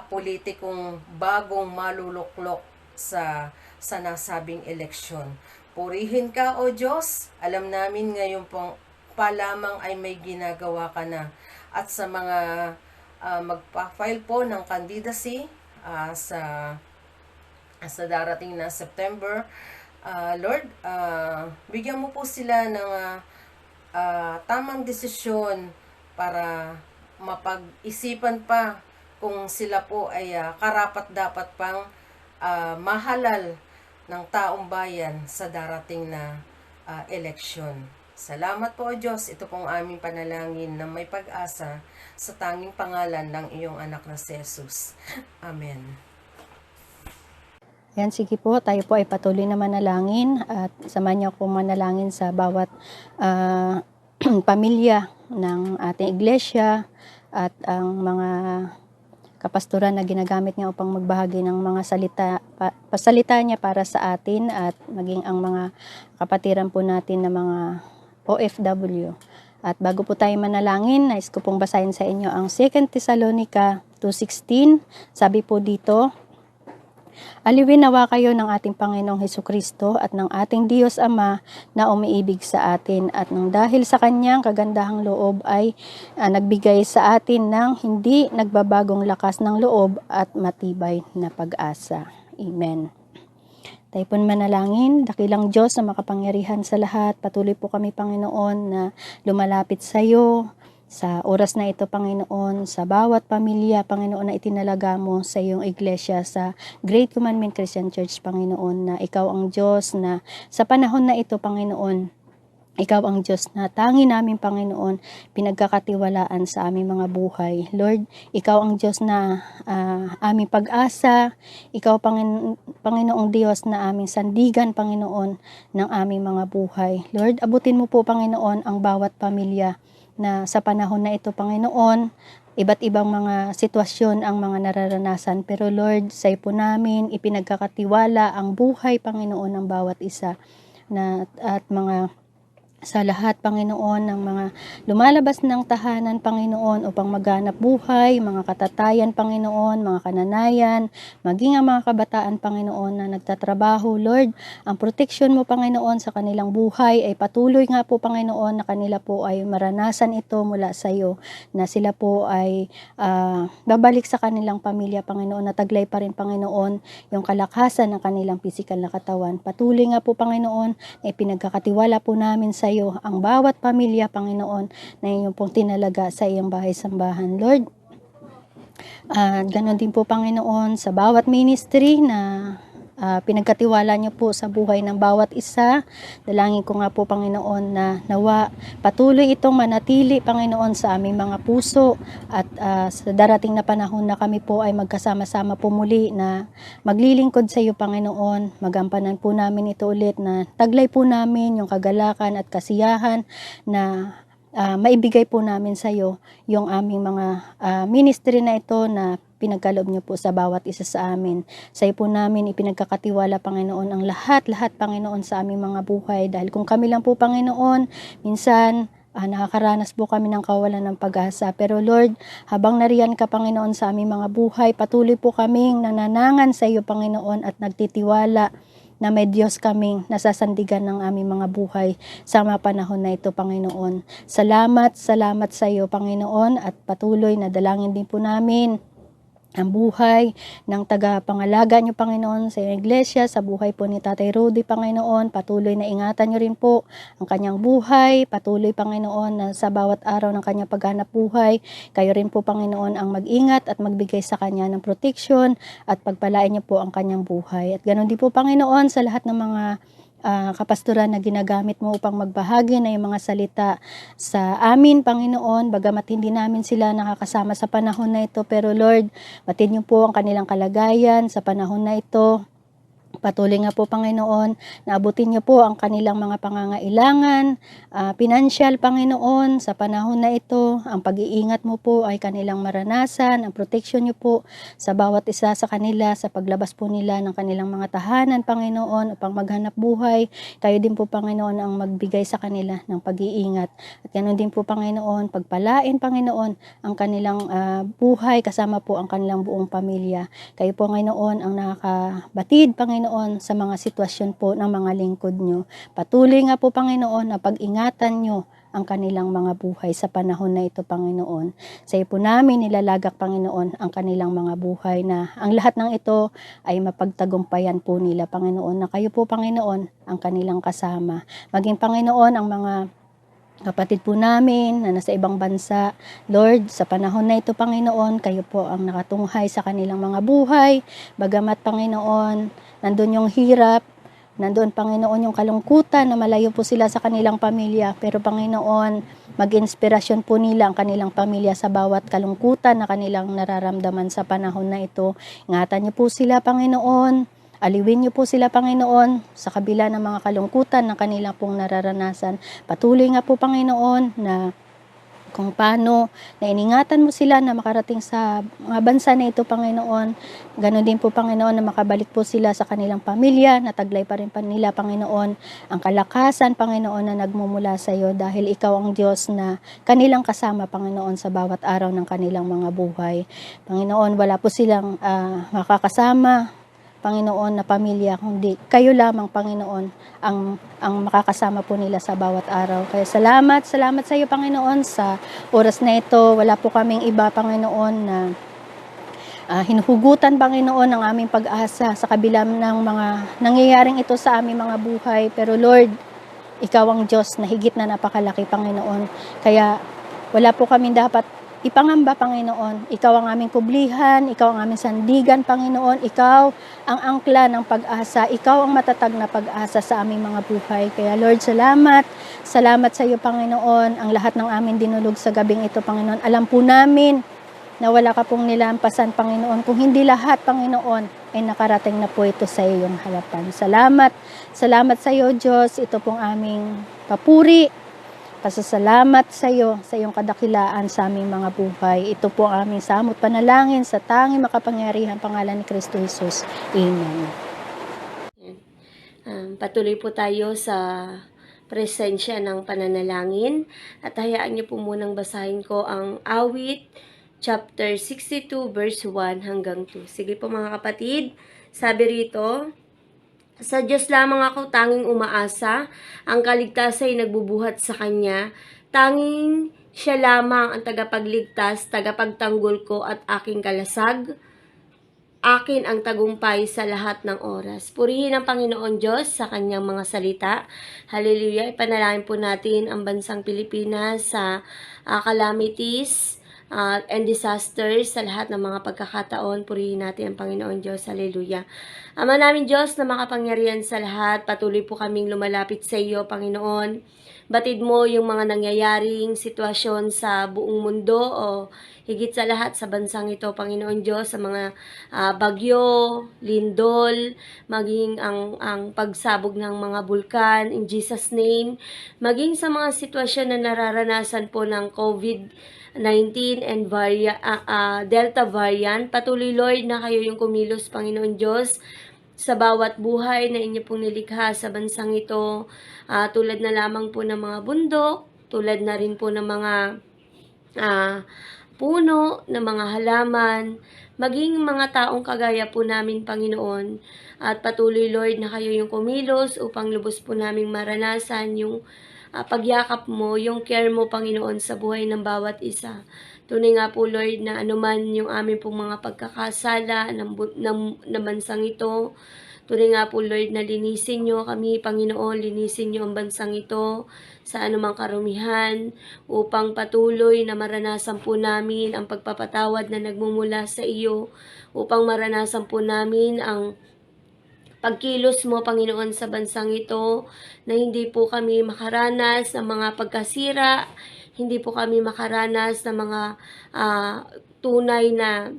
politikong bagong maluluklok sa nasabing eleksyon. Purihin ka, O Diyos. Alam namin ngayon pa lamang ay may ginagawa ka na. At sa mga magpa-file po ng candidacy sa darating na September, Lord, bigyan mo po sila ng tamang desisyon para mapag-isipan pa kung sila po ay karapat-dapat pang mahalal ng taong bayan sa darating na eleksyon. Salamat po, O Diyos. Ito pong aming panalangin na may pag-asa sa tanging pangalan ng iyong anak na si Jesus. Amen. Yan, sige po, tayo po ay patuloy na manalangin at samahan niyo akong manalangin sa bawat pamilya ng ating iglesia at ang mga kapastoran na ginagamit niya upang magbahagi ng mga pasalita niya para sa atin at maging ang mga kapatiran po natin na mga OFW. At bago po tayo manalangin, nais ko pong basahin sa inyo ang 2 Thessalonica 2:16. Sabi po dito, aliwin nawa kayo ng ating Panginoong Hesukristo at ng ating Diyos Ama na umiibig sa atin at nang dahil sa kanyang kagandahang loob ay nagbigay sa atin ng hindi nagbabagong lakas ng loob at matibay na pag-asa. Amen. Tayo po manalangin. Dakilang Diyos na makapangyarihan sa lahat, patuloy po kami, Panginoon, na lumalapit sa iyo sa oras na ito, Panginoon, sa bawat pamilya, Panginoon, na itinalaga mo sa iyong iglesia, sa Great Commandment Christian Church, Panginoon, na ikaw ang Diyos na sa panahon na ito, Panginoon, ikaw ang Diyos na tangi namin, Panginoon, pinagkakatiwalaan sa aming mga buhay. Lord, ikaw ang Diyos na aming pag-asa. Ikaw, Panginoong Diyos, na aming sandigan, Panginoon, ng aming mga buhay. Lord, abutin mo po, Panginoon, ang bawat pamilya na sa panahon na ito, Panginoon, iba't ibang mga sitwasyon ang mga nararanasan. Pero Lord, sa iyo po namin ipinagkakatiwala ang buhay, Panginoon, ng bawat isa at mga sa lahat, Panginoon, ng mga lumalabas ng tahanan, Panginoon, upang maghanap buhay, mga katatayan, Panginoon, mga kananayan, maging ang mga kabataan, Panginoon, na nagtatrabaho. Lord, ang proteksyon mo, Panginoon, sa kanilang buhay ay patuloy nga po, Panginoon, na kanila po ay maranasan ito mula sa iyo, na sila po ay babalik sa kanilang pamilya, Panginoon, na taglay pa rin, Panginoon, yung kalakasan ng kanilang pisikal na katawan. Patuloy nga po, Panginoon, na pinagkakatiwala po namin sa iyo ang bawat pamilya, Panginoon, na inyong pong tinalaga sa iyong bahay-sambahan, Lord. Ganon din po, Panginoon, sa bawat ministry na pinagkatiwala niyo po sa buhay ng bawat isa. Dalangin ko nga po, Panginoon, na nawa patuloy itong manatili, Panginoon, sa aming mga puso at sa darating na panahon na kami po ay magkasama-sama po muli na maglilingkod sa iyo, Panginoon. Magampanan po namin ito ulit na taglay po namin yung kagalakan at kasiyahan na maibigay po namin sa iyo yung aming mga ministry na ito na pinagkaloob niyo po sa bawat isa sa amin. Sa iyo po namin ipinagkakatiwala, Panginoon, ang lahat, Panginoon, sa aming mga buhay. Dahil kung kami lang po, Panginoon, minsan nakakaranas po kami ng kawalan ng pag-asa. Pero Lord, habang nariyan ka, Panginoon, sa aming mga buhay, patuloy po kaming nananangan sa iyo, Panginoon, at nagtitiwala na may Diyos kaming nasasandigan ng aming mga buhay sa mga panahon na ito, Panginoon. Salamat sa iyo, Panginoon, at patuloy na dalangin din po namin ang buhay ng tagapangalaga niyo, Panginoon, sa iglesia, sa buhay po ni Tatay Rudy, Panginoon. Patuloy na ingatan niyo rin po ang kanyang buhay. Patuloy, Panginoon, na sa bawat araw ng kanyang paghanap buhay, kayo rin po, Panginoon, ang mag-ingat at magbigay sa kanya ng protection at pagpalain niyo po ang kanyang buhay. At ganoon din po, Panginoon, sa lahat ng mga kapastoran na ginagamit mo upang magbahagi na yung mga salita sa amin, Panginoon, bagamat hindi namin sila nakakasama sa panahon na ito, pero Lord, batid niyo po ang kanilang kalagayan sa panahon na ito. Patuloy nga po, Panginoon, na abutin niyo po ang kanilang mga pangangailangan, pinansyal, Panginoon, sa panahon na ito. Ang pag-iingat mo po ay kanilang maranasan, ang protection niyo po sa bawat isa sa kanila, sa paglabas po nila ng kanilang mga tahanan, Panginoon, upang maghanap buhay. Kayo din po, Panginoon, ang magbigay sa kanila ng pag-iingat. At ganoon din po, Panginoon, pagpalain, Panginoon, ang kanilang buhay, kasama po ang kanilang buong pamilya. Kayo po, Panginoon, ang nakakabatid, Panginoon, sa mga sitwasyon po ng mga lingkod nyo. Patuloy nga po, Panginoon, na pag-ingatan nyo ang kanilang mga buhay sa panahon na ito, Panginoon. Sa iyo po namin nilalagak, Panginoon, ang kanilang mga buhay na ang lahat ng ito ay mapagtagumpayan po nila, Panginoon, na kayo po, Panginoon, ang kanilang kasama. Maging, Panginoon, ang mga kapatid po namin na nasa ibang bansa, Lord, sa panahon na ito, Panginoon, kayo po ang nakatunghay sa kanilang mga buhay. Bagamat, Panginoon, nandun yung hirap, nandun, Panginoon, yung kalungkutan na malayo po sila sa kanilang pamilya. Pero, Panginoon, mag-inspirasyon po nila ang kanilang pamilya sa bawat kalungkutan na kanilang nararamdaman sa panahon na ito. Ingatan niyo po sila, Panginoon. Aliwin niyo po sila, Panginoon, sa kabila ng mga kalungkutan na kanilang pong nararanasan. Patuloy nga po, Panginoon, na kung paano na iningatan mo sila na makarating sa mga bansa na ito, Panginoon. Ganon din po, Panginoon, na makabalik po sila sa kanilang pamilya, na taglay pa rin pa nila, Panginoon, ang kalakasan, Panginoon, na nagmumula sa iyo dahil ikaw ang Diyos na kanilang kasama, Panginoon, sa bawat araw ng kanilang mga buhay. Panginoon, wala po silang makakasama, Panginoon, na pamilya, kundi kayo lamang, Panginoon, ang makakasama po nila sa bawat araw. Kaya salamat sa iyo, Panginoon, sa oras na ito. Wala po kaming iba, Panginoon, na hinuhugutan, Panginoon, ang aming pag-asa sa kabila ng mga nangyayaring ito sa aming mga buhay. Pero Lord, ikaw ang Diyos na higit na napakalaki, Panginoon. Kaya wala po kami dapat ipangamba, Panginoon. Ikaw ang aming kublihan, ikaw ang aming sandigan, Panginoon. Ikaw ang angkla ng pag-asa, ikaw ang matatag na pag-asa sa aming mga buhay. Kaya Lord, salamat. Salamat sa iyo, Panginoon. Ang lahat ng aming dinulog sa gabing ito, Panginoon. Alam po namin na wala ka pong nilampasan, Panginoon. Kung hindi lahat, Panginoon, ay nakarating na po ito sa iyong harapan. Salamat. Salamat sa iyo, Diyos. Ito pong aming papuri. Pasasalamat sa iyo, sa iyong kadakilaan sa aming mga buhay. Ito po ang aming samot panalangin sa tanging makapangyarihang pangalan ni Kristo Jesus. Amen. Patuloy po tayo sa presensya ng pananalangin at hayaan niyo po munang basahin ko ang awit chapter 62 verse 1 hanggang 2. Sige po mga kapatid, sabi rito, sa Diyos lamang ako tanging umaasa, ang kaligtasan ay nagbubuhat sa Kanya. Tanging Siya lamang ang tagapagligtas, tagapagtanggol ko at aking kalasag. Akin ang tagumpay sa lahat ng oras. Purihin ang Panginoon Diyos sa Kanyang mga salita. Hallelujah! Ipanalangin po natin ang bansang Pilipinas sa calamities and disasters sa lahat ng mga pagkakataon. Purihin natin ang Panginoon Diyos. Hallelujah. Ama namin Diyos na makapangyarihan sa lahat, patuloy po kaming lumalapit sa iyo, Panginoon. Batid mo yung mga nangyayaring sitwasyon sa buong mundo o higit sa lahat sa bansang ito, Panginoon Diyos, sa mga bagyo, lindol, maging ang pagsabog ng mga bulkan, in Jesus' name, maging sa mga sitwasyon na nararanasan po ng COVID-19 and Delta variant. Patuloy, Lord, na kayo yung kumilos, Panginoon Diyos, sa bawat buhay na inyo pong nilikha sa bansang ito, tulad na lamang po ng mga bundok, tulad na rin po ng mga puno, ng mga halaman, maging mga taong kagaya po namin, Panginoon. At patuloy, Lord, na kayo yung kumilos upang lubos po naming maranasan yung pagyakap mo, yung care mo, Panginoon, sa buhay ng bawat isa. Tunay nga po, Lord, na anuman yung aming pong mga pagkakasala ng bansang ito, tunay nga po, Lord, na linisin nyo kami, Panginoon, linisin nyo ang bansang ito sa anumang karumihan upang patuloy na maranasan po namin ang pagpapatawad na nagmumula sa iyo, upang maranasan po namin ang pagkilos mo, Panginoon, sa bansang ito, na hindi po kami makaranas ng mga pagkasira, hindi po kami makaranas ng mga tunay na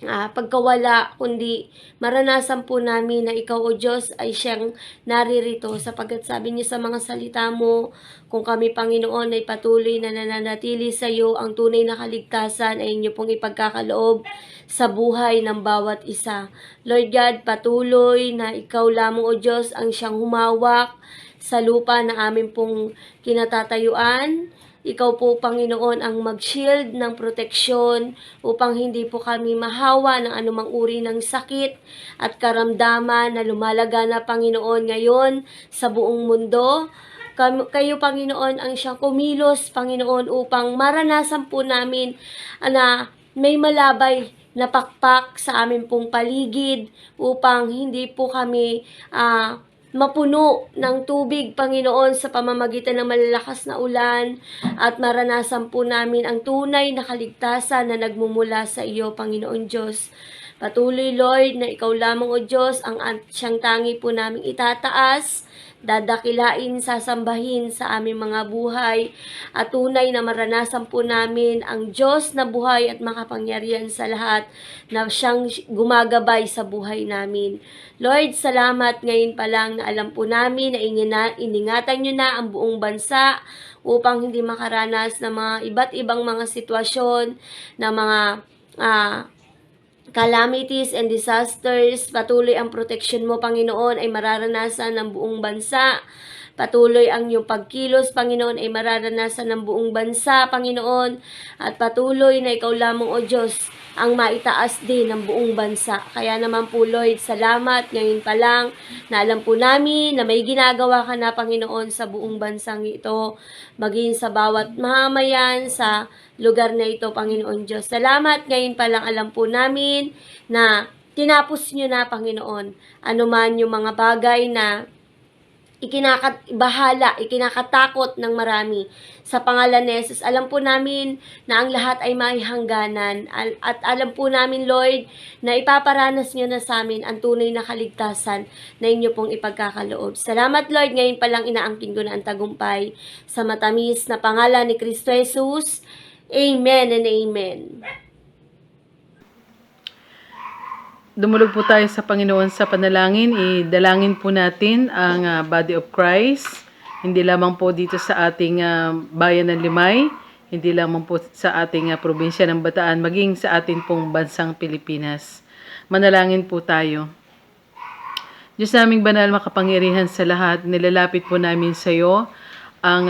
pagkawala, kundi maranasan po namin na ikaw, O Diyos, ay siyang naririto, sapagkat sabi niyo sa mga salita mo, kung kami, Panginoon, ay patuloy na nananatili sa iyo, ang tunay na kaligtasan ay inyo pong ipagkakaloob sa buhay ng bawat isa. Lord God, patuloy na ikaw lamang, O Diyos, ang siyang humawak sa lupa na amin pong kinatatayuan. Ikaw po, Panginoon, ang mag-shield ng proteksyon upang hindi po kami mahawa ng anumang uri ng sakit at karamdaman na lumalaganap, Panginoon, ngayon sa buong mundo. Kayo, Panginoon, ang siyang kumilos, Panginoon, upang maranasan po namin na may malabay na pakpak sa amin pong paligid upang hindi po kami mapuno ng tubig, Panginoon, sa pamamagitan ng malalakas na ulan, at maranasan po namin ang tunay na kaligtasan na nagmumula sa iyo, Panginoon Diyos. Patuloy, Lord, na ikaw lamang, O Diyos, ang siyang tangi po namin itataas, dadakilain, sasambahin sa aming mga buhay, at tunay na maranasan po namin ang Diyos na buhay at makapangyarihan sa lahat, na siyang gumagabay sa buhay namin. Lord, salamat ngayon pa lang na alam po namin na iningatan nyo na ang buong bansa upang hindi makaranas ng mga iba't ibang mga sitwasyon, na mga calamities and disasters. Patuloy ang protection mo, Panginoon, ay mararanasan ng buong bansa. Patuloy ang iyong pagkilos, Panginoon, ay mararanasan ng buong bansa, Panginoon. At patuloy na ikaw lamang, O Diyos, ang maitaas din ng buong bansa. Kaya naman po, Lord, salamat ngayon pa lang na alam po namin na may ginagawa ka na, Panginoon, sa buong bansang ito, maging sa bawat mamamayan sa lugar na ito, Panginoon Diyos. Salamat ngayon pa lang alam po namin na tinapos nyo na, Panginoon, anuman yung mga bagay na ikinakatakot ng marami. Sa pangalan ni Jesus, alam po namin na ang lahat ay maihangganan. At alam po namin, Lord, na ipaparanas nyo na sa amin ang tunay na kaligtasan na inyo pong ipagkakaloob. Salamat, Lord, ngayon palang inaangkin ko na ang tagumpay sa matamis na pangalan ni Kristo Jesus. Amen and amen. Dumulog po tayo sa Panginoon sa panalangin. Idalangin po natin ang Body of Christ. Hindi lamang po dito sa ating bayan ng Limay, hindi lamang po sa ating probinsya ng Bataan, maging sa ating pong bansang Pilipinas. Manalangin po tayo. Diyos naming banal, makapangyarihan sa lahat, nilalapit po namin sa iyo ang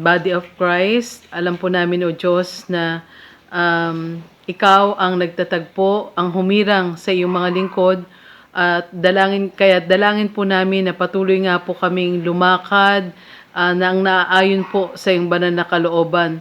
Body of Christ. Alam po namin, O Diyos, na ikaw ang nagtatagpo, ang humirang sa iyong mga lingkod, at dalangin po namin na patuloy nga po kaming lumakad nang naaayon po sa iyong banal na kalooban.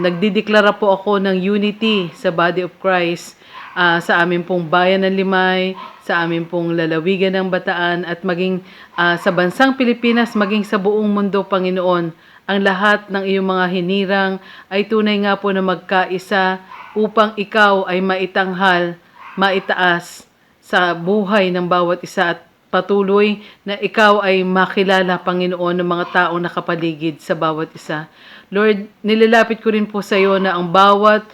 Nagdideklara po ako ng unity sa Body of Christ sa aming pong bayan ng Limay, sa aming pong lalawigan ng Bataan, at maging sa bansang Pilipinas, maging sa buong mundo, Panginoon. Ang lahat ng iyong mga hinirang ay tunay nga po na magkaisa upang ikaw ay maitanghal, maitaas sa buhay ng bawat isa, at patuloy na ikaw ay makilala, Panginoon, ng mga taong nakapaligid sa bawat isa. Lord, nilalapit ko rin po sa iyo na ang bawat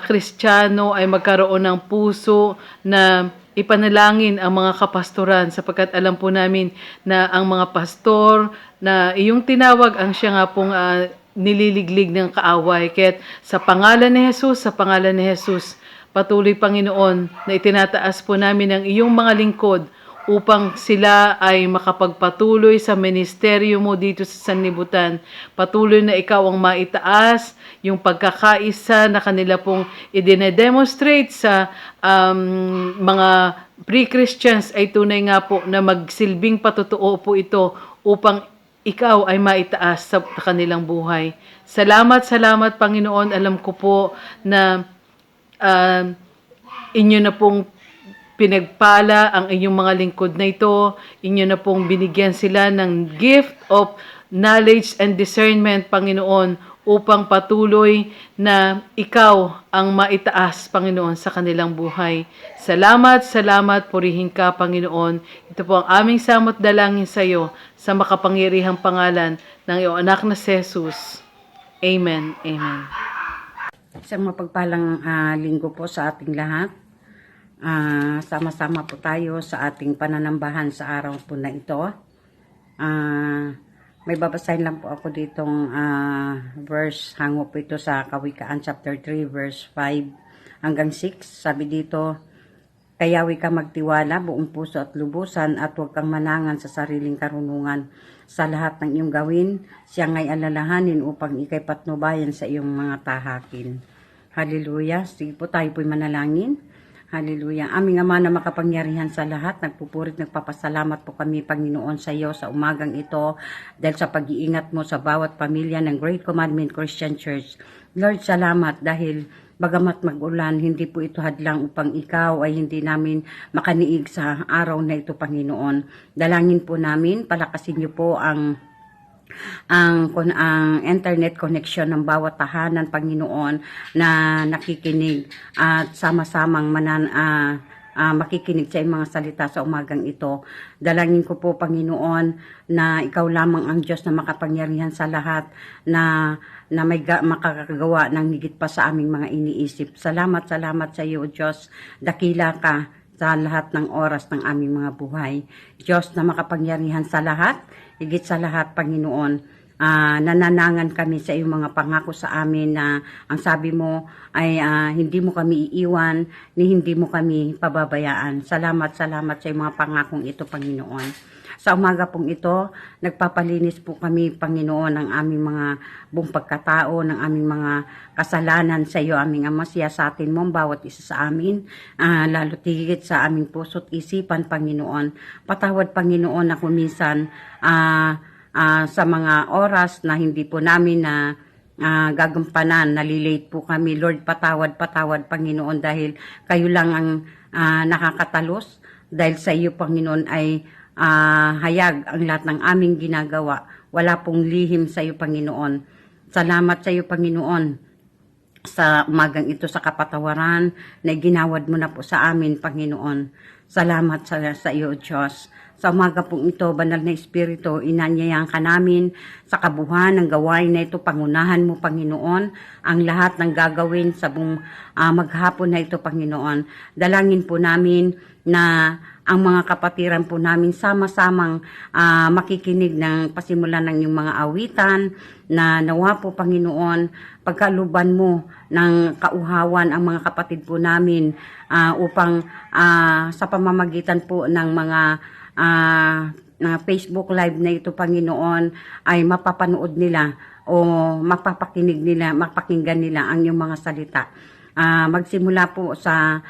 Kristiyano ay magkaroon ng puso na ipanalangin ang mga kapastoran, sapagkat alam po namin na ang mga pastor na iyong tinawag ang siya nga pong nililiglig ng kaaway. Kaya't sa pangalan ni Jesus, patuloy, Panginoon, na itinataas po namin ang iyong mga lingkod upang sila ay makapagpatuloy sa ministeryo mo dito sa sanlibutan. Patuloy na ikaw ang maitaas, yung pagkakaisa na kanila pong i-demonstrate sa mga pre-Christians ay tunay nga po na magsilbing patotoo po ito upang ikaw ay maitaas sa kanilang buhay. Salamat, salamat Panginoon. Alam ko po na inyo na pong pinagpala ang inyong mga lingkod na ito. Inyo na pong binigyan sila ng gift of knowledge and discernment, Panginoon, upang patuloy na ikaw ang maitaas, Panginoon, sa kanilang buhay. Salamat, salamat, purihin ka, Panginoon. Ito po ang aming samot dalangin sa iyo sa makapangyarihang pangalan ng iyong anak na si Jesus. Amen. Amen. Isang mapagpalang linggo po sa ating lahat. Sama-sama po tayo sa ating pananambahan sa araw po na ito. May babasahin lang po ako ditong verse, hango po ito sa Kawikaan chapter 3 verse 5 hanggang 6. Sabi dito, kayawi ka magtiwala buong puso at lubusan at huwag kang manangan sa sariling karunungan. Sa lahat ng iyong gawin, siya nga'y alalahanin upang ikay patnubayan sa iyong mga tahakin. Hallelujah. Sige po, tayo po'y manalangin. Hallelujah. Aming Ama na makapangyarihan sa lahat, nagpupurit, nagpapasalamat po kami, Panginoon, sa iyo sa umagang ito dahil sa pag-iingat mo sa bawat pamilya ng Great Commandment Christian Church. Lord, salamat dahil bagamat mag-ulan, hindi po ito hadlang upang ikaw ay hindi namin makaniig sa araw na ito, Panginoon. Dalangin po namin, palakasin niyo po ang internet connection ng bawat tahanan, Panginoon, na nakikinig at sama-samang makikinig sa mga salita sa umagang ito. Dalangin ko po, Panginoon, na ikaw lamang ang Diyos na makapangyarihan sa lahat, na may makakagawa ng higit pa sa aming mga iniisip. Salamat sa iyo, Diyos. Dakila ka sa lahat ng oras ng aming mga buhay. Diyos na makapangyarihan sa lahat, higit sa lahat, Panginoon, nananangan kami sa iyong mga pangako sa amin na ang sabi mo ay hindi mo kami iiwan, ni hindi mo kami pababayaan. Salamat sa iyong mga pangakong ito, Panginoon. Sa umaga pong ito, nagpapalinis po kami, Panginoon, ng aming mga buong pagkatao, ng aming mga kasalanan sa iyo, aming Ama. Siyasatin mo ang bawat isa sa amin, lalo tigit sa aming puso't isipan, Panginoon. Patawad, Panginoon, na kuminsan sa mga oras na hindi po namin na gagampanan, nalilate po kami. Lord, patawad, Panginoon, dahil kayo lang ang nakakatalos. Dahil sa iyo, Panginoon, ay hayag ang lahat ng aming ginagawa. Wala pong lihim sa iyo, Panginoon. Salamat sa iyo, Panginoon, sa umagang ito sa kapatawaran na ginawad mo na po sa amin, Panginoon. Salamat sa iyo, Diyos. Sa umaga pong ito, Banal na Espiritu, inanyayahan ka namin sa kabuuan ng gawain na ito. Pangunahan mo, Panginoon, ang lahat ng gagawin sa buong maghapon na ito, Panginoon. Dalangin po namin na ang mga kapatiran po namin sama-samang makikinig ng pasimulan ng iyong mga awitan, na nawa po, Panginoon, pagkaluban mo ng kauhawan ang mga kapatid po namin upang sa pamamagitan po ng mga Facebook Live na ito, Panginoon, ay mapapanood nila o mapapakinggan nila ang iyong mga salita. Magsimula po sa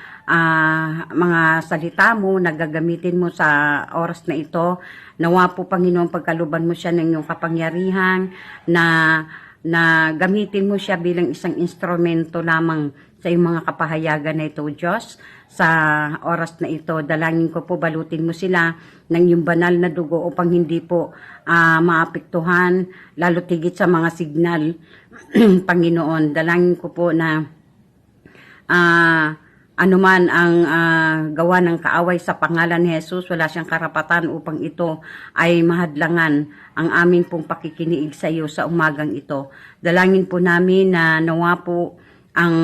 mga salita mo na gagamitin mo sa oras na ito. Nawa po, Panginoon, pagkaluban mo siya ng iyong kapangyarihan, na gamitin mo siya bilang isang instrumento lamang sa iyong mga kapahayagan na ito, Diyos. Sa oras na ito, dalangin ko po, balutin mo sila ng iyong banal na dugo upang hindi po maapektuhan, lalo tigit sa mga signal, Panginoon. Dalangin ko po na anuman ang gawa ng kaaway sa pangalan ni Jesus, wala siyang karapatan upang ito ay mahadlangan ang amin pong pakikiniig sa iyo sa umagang ito. Dalangin po namin na nawa po ang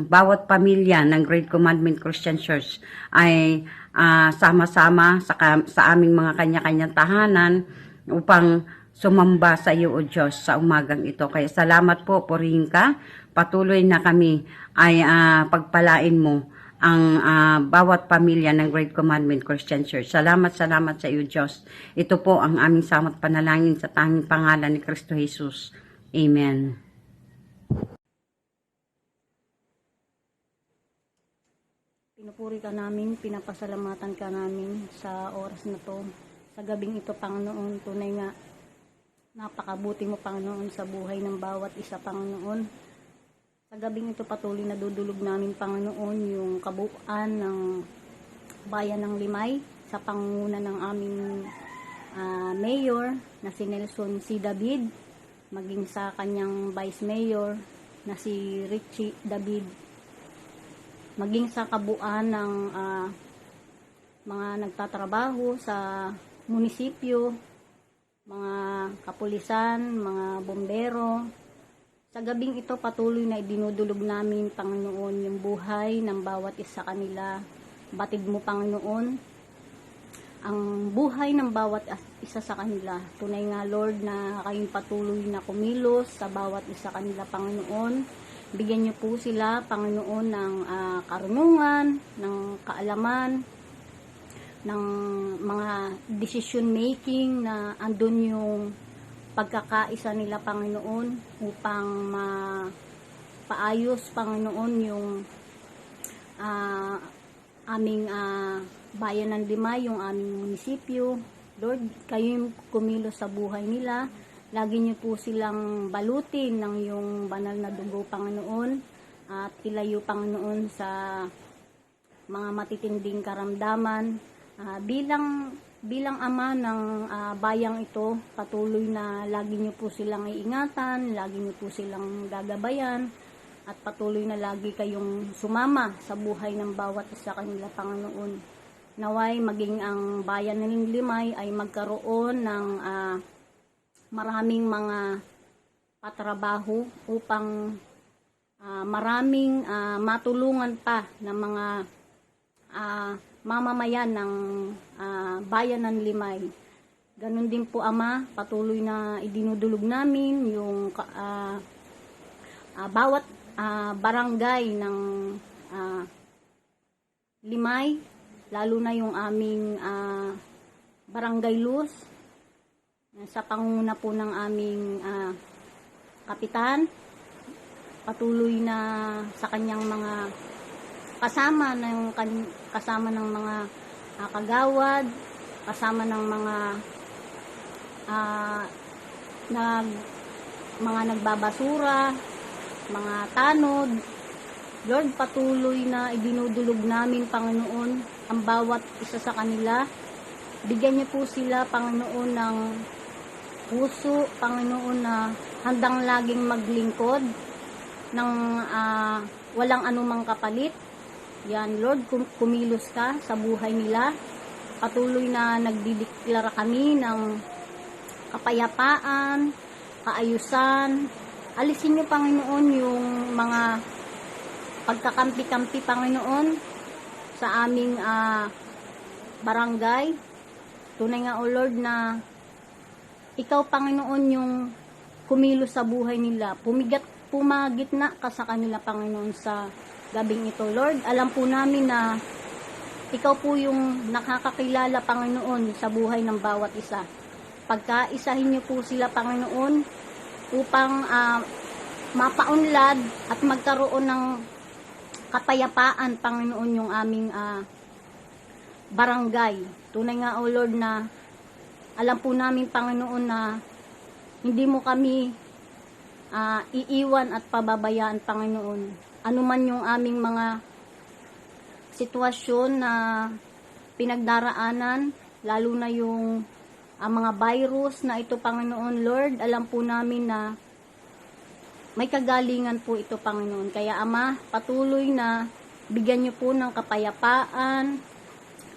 bawat pamilya ng Great Commandment Christian Church ay sama-sama sa aming mga kanya-kanyang tahanan upang sumamba sa iyo, O Diyos, sa umagang ito. Kaya salamat po, purihin ka. Patuloy na kami ay pagpalain mo ang bawat pamilya ng Great Commandment Christian Church. Salamat sa iyo, Diyos. Ito po ang aming samot panalangin sa tanging pangalan ni Kristo Jesus. Amen. Pinupuri ka namin, pinapasalamatan ka namin sa oras na to. Sa gabing ito, Panginoon, tunay nga Napakabuti mo, Panginoon, sa buhay ng bawat isa, Panginoon. Sa gabing ito patuloy na dudulog namin, Panginoon, yung kabuuan ng bayan ng Limay sa pangunguna ng aming mayor na si Nelson C. David, maging sa kanyang vice mayor na si Richie David, maging sa kabuuan ng mga nagtatrabaho sa munisipyo, mga kapulisan, mga bombero. Sa gabing ito patuloy na idinudulog namin, Panginoon, yung buhay ng bawat isa kanila. Batid mo, Panginoon, ang buhay ng bawat isa sa kanila. Tunay nga, Lord, na kayong patuloy na kumilos sa bawat isa kanila, Panginoon. Bigyan niyo po sila, Panginoon, ng karunungan, ng kaalaman, ng mga decision making na andun yung pagkakaisa nila, Panginoon, upang mapaayos, Panginoon, yung aming bayan ng Limay, yung aming munisipyo. Lord, kayo yung kumilos sa buhay nila. Lagi niyo po silang balutin ng yung banal na dugo, Panginoon, at ilayo, Panginoon, sa mga matitinding karamdaman. Bilang ama ng bayang ito, patuloy na lagi niyo po silang iingatan, lagi niyo po silang gagabayan, at patuloy na lagi kayong sumama sa buhay ng bawat isa kanila, Panginoon. Naway maging ang bayan ng Limay ay magkaroon ng maraming mga patrabaho upang maraming matulungan pa ng mga mamamayan ng bayan ng Limay. Ganun din po, Ama, patuloy na idinudulog namin yung bawat barangay ng Limay, lalo na yung aming Barangay Luz, sa pangunguna po ng aming kapitan. Patuloy na sa kanyang mga kasama ng mga kagawad, kasama ng mga mga nagbabasura, mga tanod. Lord, patuloy na idinudulog namin, Panginoon, ang bawat isa sa kanila. Bigyan niyo po sila, Panginoon, ng puso, Panginoon, na handang laging maglingkod ng walang anumang kapalit. Yan, Lord, kumilos ka sa buhay nila. Patuloy na nagdideklara kami ng kapayapaan, kaayusan. Alisin niyo, Panginoon, yung mga pagkakampi-kampi, Panginoon, sa aming barangay. Tunay nga, O Lord, na ikaw, Panginoon, yung kumilos sa buhay nila. Pumagitna ka sa kanila, Panginoon, sa gabing ito, Lord. Alam po namin na ikaw po yung nakakakilala, Panginoon, sa buhay ng bawat isa. Pagkaisahin niyo po sila, Panginoon, upang mapaunlad at magkaroon ng kapayapaan, Panginoon, yung aming barangay. Tunay nga, O Lord, na alam po namin, Panginoon, na hindi mo kami iiwan at pababayaan, Panginoon. Ano man yung aming mga sitwasyon na pinagdaraanan, lalo na yung mga virus na ito, Panginoon, Lord, alam po namin na may kagalingan po ito, Panginoon. Kaya, Ama, patuloy na bigyan niyo po ng kapayapaan,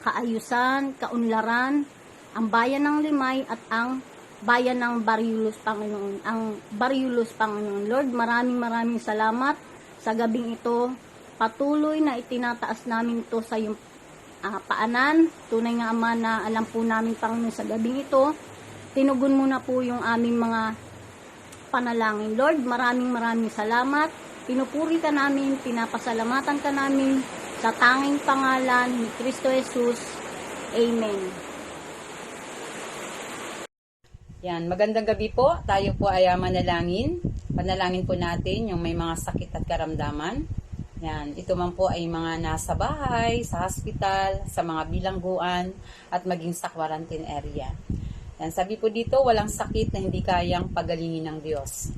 kaayusan, kaunlaran, ang bayan ng Limay at ang bayan ng Bariulos, Panginoon. Ang Bariulos, Panginoon. Lord, maraming salamat sa gabing ito. Patuloy na itinataas namin ito sa iyong paanan. Tunay nga, Ama, na alam po namin, Panginoon, sa gabing ito, tinugon mo na po yung aming mga panalangin. Lord, maraming salamat. Pinupuri ka namin, pinapasalamatan ka namin sa tanging pangalan ni Kristo Jesus. Amen. Yan, magandang gabi po. Tayo po ay manalangin. Panalangin po natin yung may mga sakit at karamdaman. Yan, ito man po ay mga nasa bahay, sa hospital, sa mga bilangguan, at maging sa quarantine area. Yan, sabi po dito, walang sakit na hindi kayang pagalingin ng Diyos.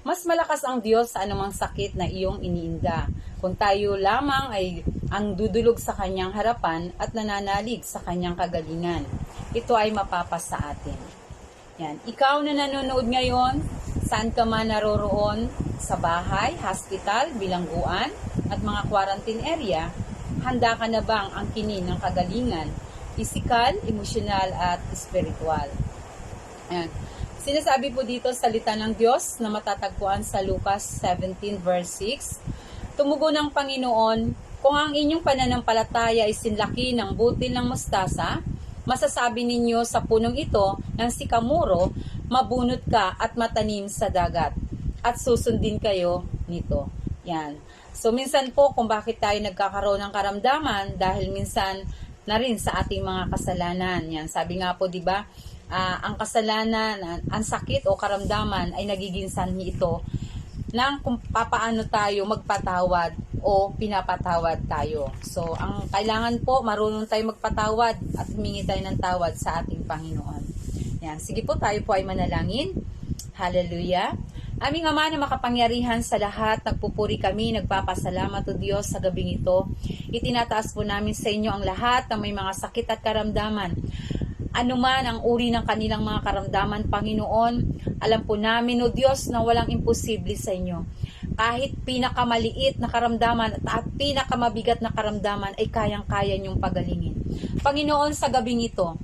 Mas malakas ang Diyos sa anumang sakit na iyong iniinda. Kung tayo lamang ay ang dudulog sa kanyang harapan at nananalig sa kanyang kagalingan, ito ay mapapasa atin. Yan. Ikaw na nanonood ngayon, saan ka man naroroon, sa bahay, hospital, bilangguan, at mga quarantine area, handa ka na bang angkinin ng kagalingan, physical, emosyonal, at spiritual? Yan. Sinasabi po dito salita ng Diyos na matatagpuan sa Lucas 17 verse 6. Tumugon ng Panginoon, kung ang inyong pananampalataya ay sinlaki ng butil ng mustasa, masasabi ninyo sa punong ito ng sikamuro, mabunot ka at matanim sa dagat, at susundin kayo nito. Yan. So minsan po kung bakit tayo nagkakaroon ng karamdaman, dahil minsan na rin sa ating mga kasalanan. Yan. Sabi nga po, di ba, ang kasalanan, ang sakit o karamdaman ay nagiging sanhi ito ng kung papaano tayo magpatawad o pinapatawad tayo. So, ang kailangan po, marunong tayo magpatawad at humingi tayo ng tawad sa ating Panginoon. Yan. Sige po, tayo po ay manalangin. Hallelujah. Aming Ama na makapangyarihan sa lahat, nagpupuri kami, nagpapasalamat o Diyos sa gabing ito. Itinataas po namin sa inyo ang lahat na may mga sakit at karamdaman. Anuman ang uri ng kanilang mga karamdaman, Panginoon, alam po namin, o Diyos, na walang imposible sa inyo. Kahit pinakamaliit na karamdaman at pinakamabigat na karamdaman ay kayang-kaya niyong pagalingin. Panginoon, sa gabing ito,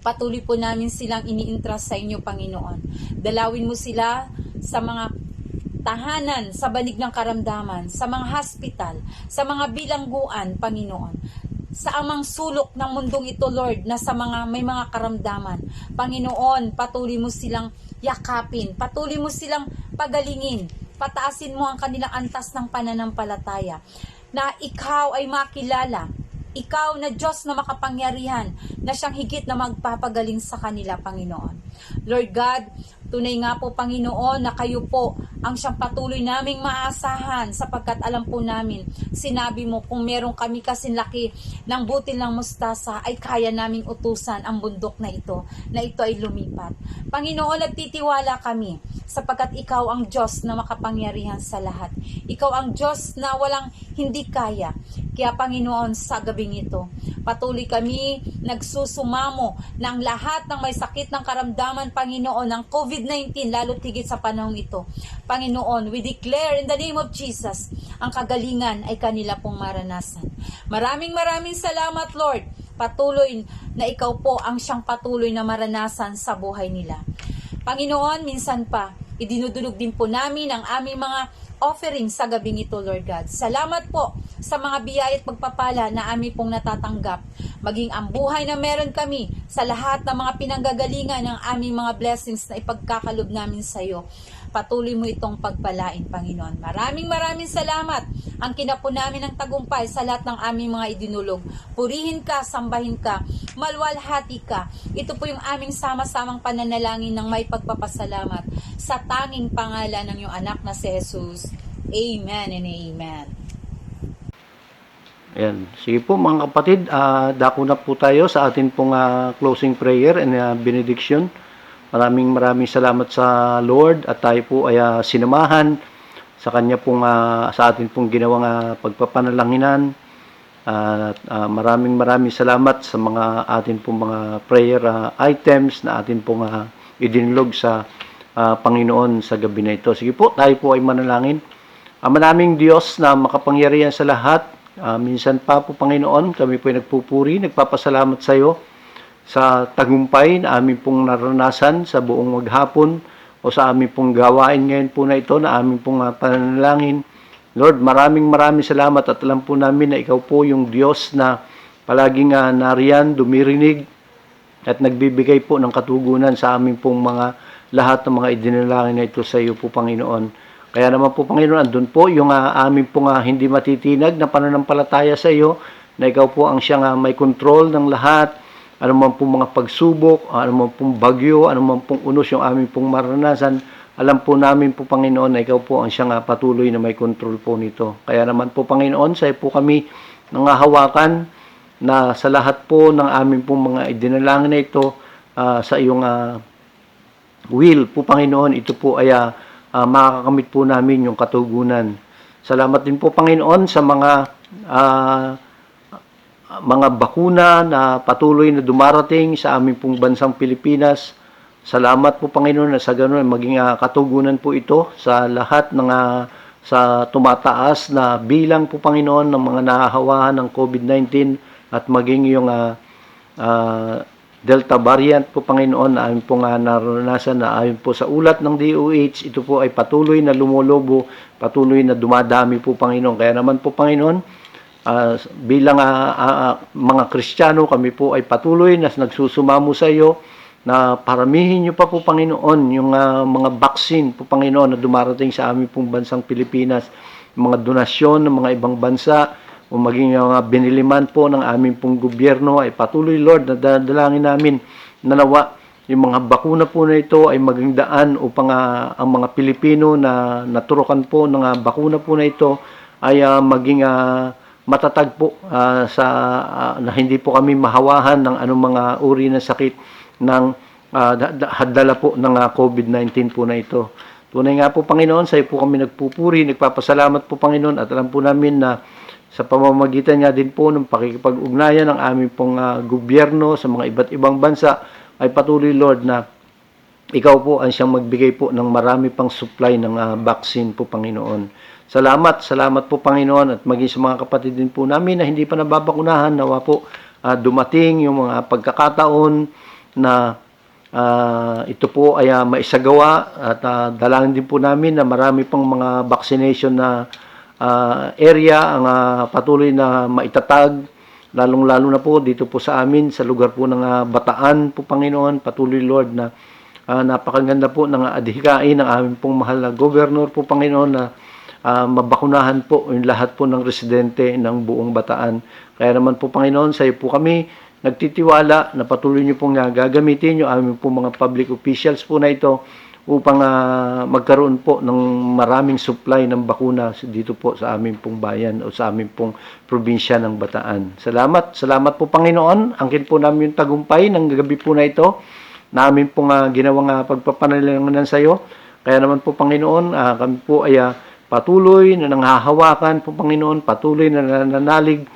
patuloy po namin silang ini-entrust sa inyo, Panginoon. Dalawin mo sila sa mga tahanan, sa banig ng karamdaman, sa mga hospital, sa mga bilangguan, Panginoon. Sa amang sulok ng mundong ito, Lord, na sa mga may mga karamdaman. Panginoon, patuloy mo silang yakapin, patuloy mo silang pagalingin, pataasin mo ang kanilang antas ng pananampalataya, na ikaw ay makilala, ikaw na Diyos na makapangyarihan, na siyang higit na magpapagaling sa kanila, Panginoon. Lord God, tunay nga po, Panginoon, na kayo po ang siyang patuloy naming maaasahan, sapagkat alam po namin, sinabi mo, kung meron kami kasing laki ng butil ng mustasa, ay kaya naming utusan ang bundok na ito ay lumipat. Panginoon, nagtitiwala kami, sapagkat ikaw ang Diyos na makapangyarihan sa lahat. Ikaw ang Diyos na walang hindi kaya. Kaya, Panginoon, sa gabing ito, patuloy kami nagsusumamo ng lahat ng may sakit ng karamdaman, Panginoon, ng COVID-19, lalo tigit sa panahong ito. Panginoon, we declare in the name of Jesus, ang kagalingan ay kanila pong maranasan. Maraming salamat, Lord. Patuloy na ikaw po ang siyang patuloy na maranasan sa buhay nila. Panginoon, minsan pa, idinudulog din po namin ang aming mga offering sa gabing ito, Lord God. Salamat po sa mga biyaya at pagpapala na aming pong natatanggap. Maging ang buhay na meron kami sa lahat ng mga pinanggagalingan ng aming mga blessings na ipagkakalob namin sa iyo. Patuloy mo itong pagpalain, Panginoon. Maraming salamat. Ang kinapo namin ng tagumpay sa lahat ng aming mga idinulog. Purihin ka, sambahin ka, malwalhati ka. Ito po yung aming sama-samang pananalangin ng may pagpapasalamat sa tanging pangalan ng iyong anak na si Jesus. Amen and amen. Ayan. Sige po mga kapatid, dako na po tayo sa atin pong closing prayer and benediction. Maraming salamat sa Lord at tayo po ay sinamahan sa kanya pong sa atin pong ginawang pagpapanalanginan. Maraming salamat sa mga atin pong mga prayer items na atin pong idinulog sa Panginoon sa gabi na ito. Sige po, tayo po ay manalangin. Maraming Diyos na makapangyarihan sa lahat. Minsan pa po, Panginoon, kami po ay nagpupuri, nagpapasalamat sa iyo sa tagumpay na amin pong naranasan sa buong maghapon o sa amin pong gawain ngayon po na ito na amin pong pananalangin. Lord, maraming salamat at alam po namin na ikaw po yung Diyos na palaging nariyan, dumirinig at nagbibigay po ng katugunan sa amin pong mga lahat ng mga idinalangin na ito sa iyo po, Panginoon. Kaya naman po, Panginoon, andun po yung amin pong hindi matitinag na pananampalataya sa iyo, na ikaw po ang siyang may control ng lahat, ano man pong mga pagsubok, ano man pong bagyo, ano man pong unos yung amin pong maranasan. Alam po namin po, Panginoon, na ikaw po ang siyang patuloy na may control po nito. Kaya naman po, Panginoon, sa iyo po kami nangahawakan na sa lahat po ng amin pong mga idinalangin na ito, sa iyong will po, Panginoon, ito po ay makakamit po namin yung katugunan. Salamat din po, Panginoon, sa mga bakuna na patuloy na dumarating sa aming pong bansang Pilipinas. Salamat po, Panginoon, na sa ganoon maging katugunan po ito sa lahat ng sa tumataas na bilang po, Panginoon, ng mga nahahawahan ng COVID-19 at maging yung Delta variant po, Panginoon, na amin pong naranasan na ayon po sa ulat ng DOH, ito po ay patuloy na lumolobo, patuloy na dumadami po, Panginoon. Kaya naman po, Panginoon, bilang mga Kristiyano, kami po ay patuloy na nagsusumamo sa iyo na paramihin niyo pa po, Panginoon, yung mga vaccine po, Panginoon, na dumarating sa amin pong bansang Pilipinas, mga donasyon ng mga ibang bansa, o maging biniliman po ng aming pong gobyerno, ay patuloy, Lord, na dalangin namin na nawa yung mga bakuna po na ito ay maging daan upang ang mga Pilipino na naturukan po ng bakuna po na ito ay maging matatag po na hindi po kami mahawahan ng anong mga uri ng sakit ng dala po ng COVID-19 po na ito. Tunay nga po, Panginoon, sa iyo po kami nagpupuri, nagpapasalamat po, Panginoon, at alam po namin na sa pamamagitan nga din po ng pakikipag-ugnayan ng aming pong gobyerno sa mga iba't ibang bansa ay patuloy, Lord, na ikaw po ang siyang magbigay po ng marami pang supply ng vaccine po, Panginoon. Salamat po, Panginoon, at maging sa mga kapatid din po namin na hindi pa nababakunahan, nawa po dumating yung mga pagkakataon na ito po ay maisagawa, at dalangin din po namin na marami pang mga vaccination na area ang patuloy na maitatag, lalong-lalo na po dito po sa amin, sa lugar po ng Bataan po, Panginoon. Patuloy, Lord, na napakaganda po ng adhikain ng aming pong mahal na Governor po, Panginoon, na mabakunahan po yung lahat po ng residente ng buong Bataan. Kaya naman po, Panginoon, sa iyo po kami nagtitiwala na patuloy niyo pong gagamitin yung aming pong mga public officials po na ito upang magkaroon po ng maraming supply ng bakuna dito po sa aming pong bayan o sa aming pong probinsya ng Bataan. Salamat po, Panginoon. Angkin po namin yung tagumpay ng gabi po na ito, na amin pong ginawang pagpapanalangin sa iyo. Kaya naman po, Panginoon, kami po ay patuloy na nanghahawakan po, Panginoon, patuloy na nananalig.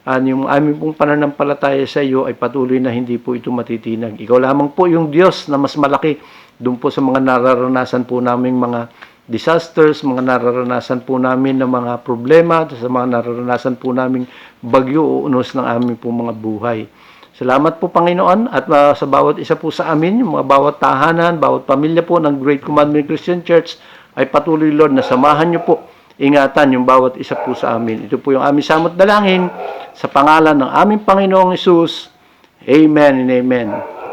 Yung aming pong pananampalataya sa iyo ay patuloy na hindi po ito matitinag. Ikaw lamang po yung Diyos na mas malaki doon po sa mga nararanasan po naming mga disasters, mga nararanasan po namin ng mga problema, sa mga nararanasan po naming bagyo o unos ng aming po mga buhay. Salamat po, Panginoon, at sa bawat isa po sa amin, yung mga bawat tahanan, bawat pamilya po ng Great Commandment Christian Church, ay patuloy, Lord, na samahan niyo po, ingatan yung bawat isa po sa amin. Ito po yung aming samot dalangin sa pangalan ng aming Panginoong Hesus. Amen and amen.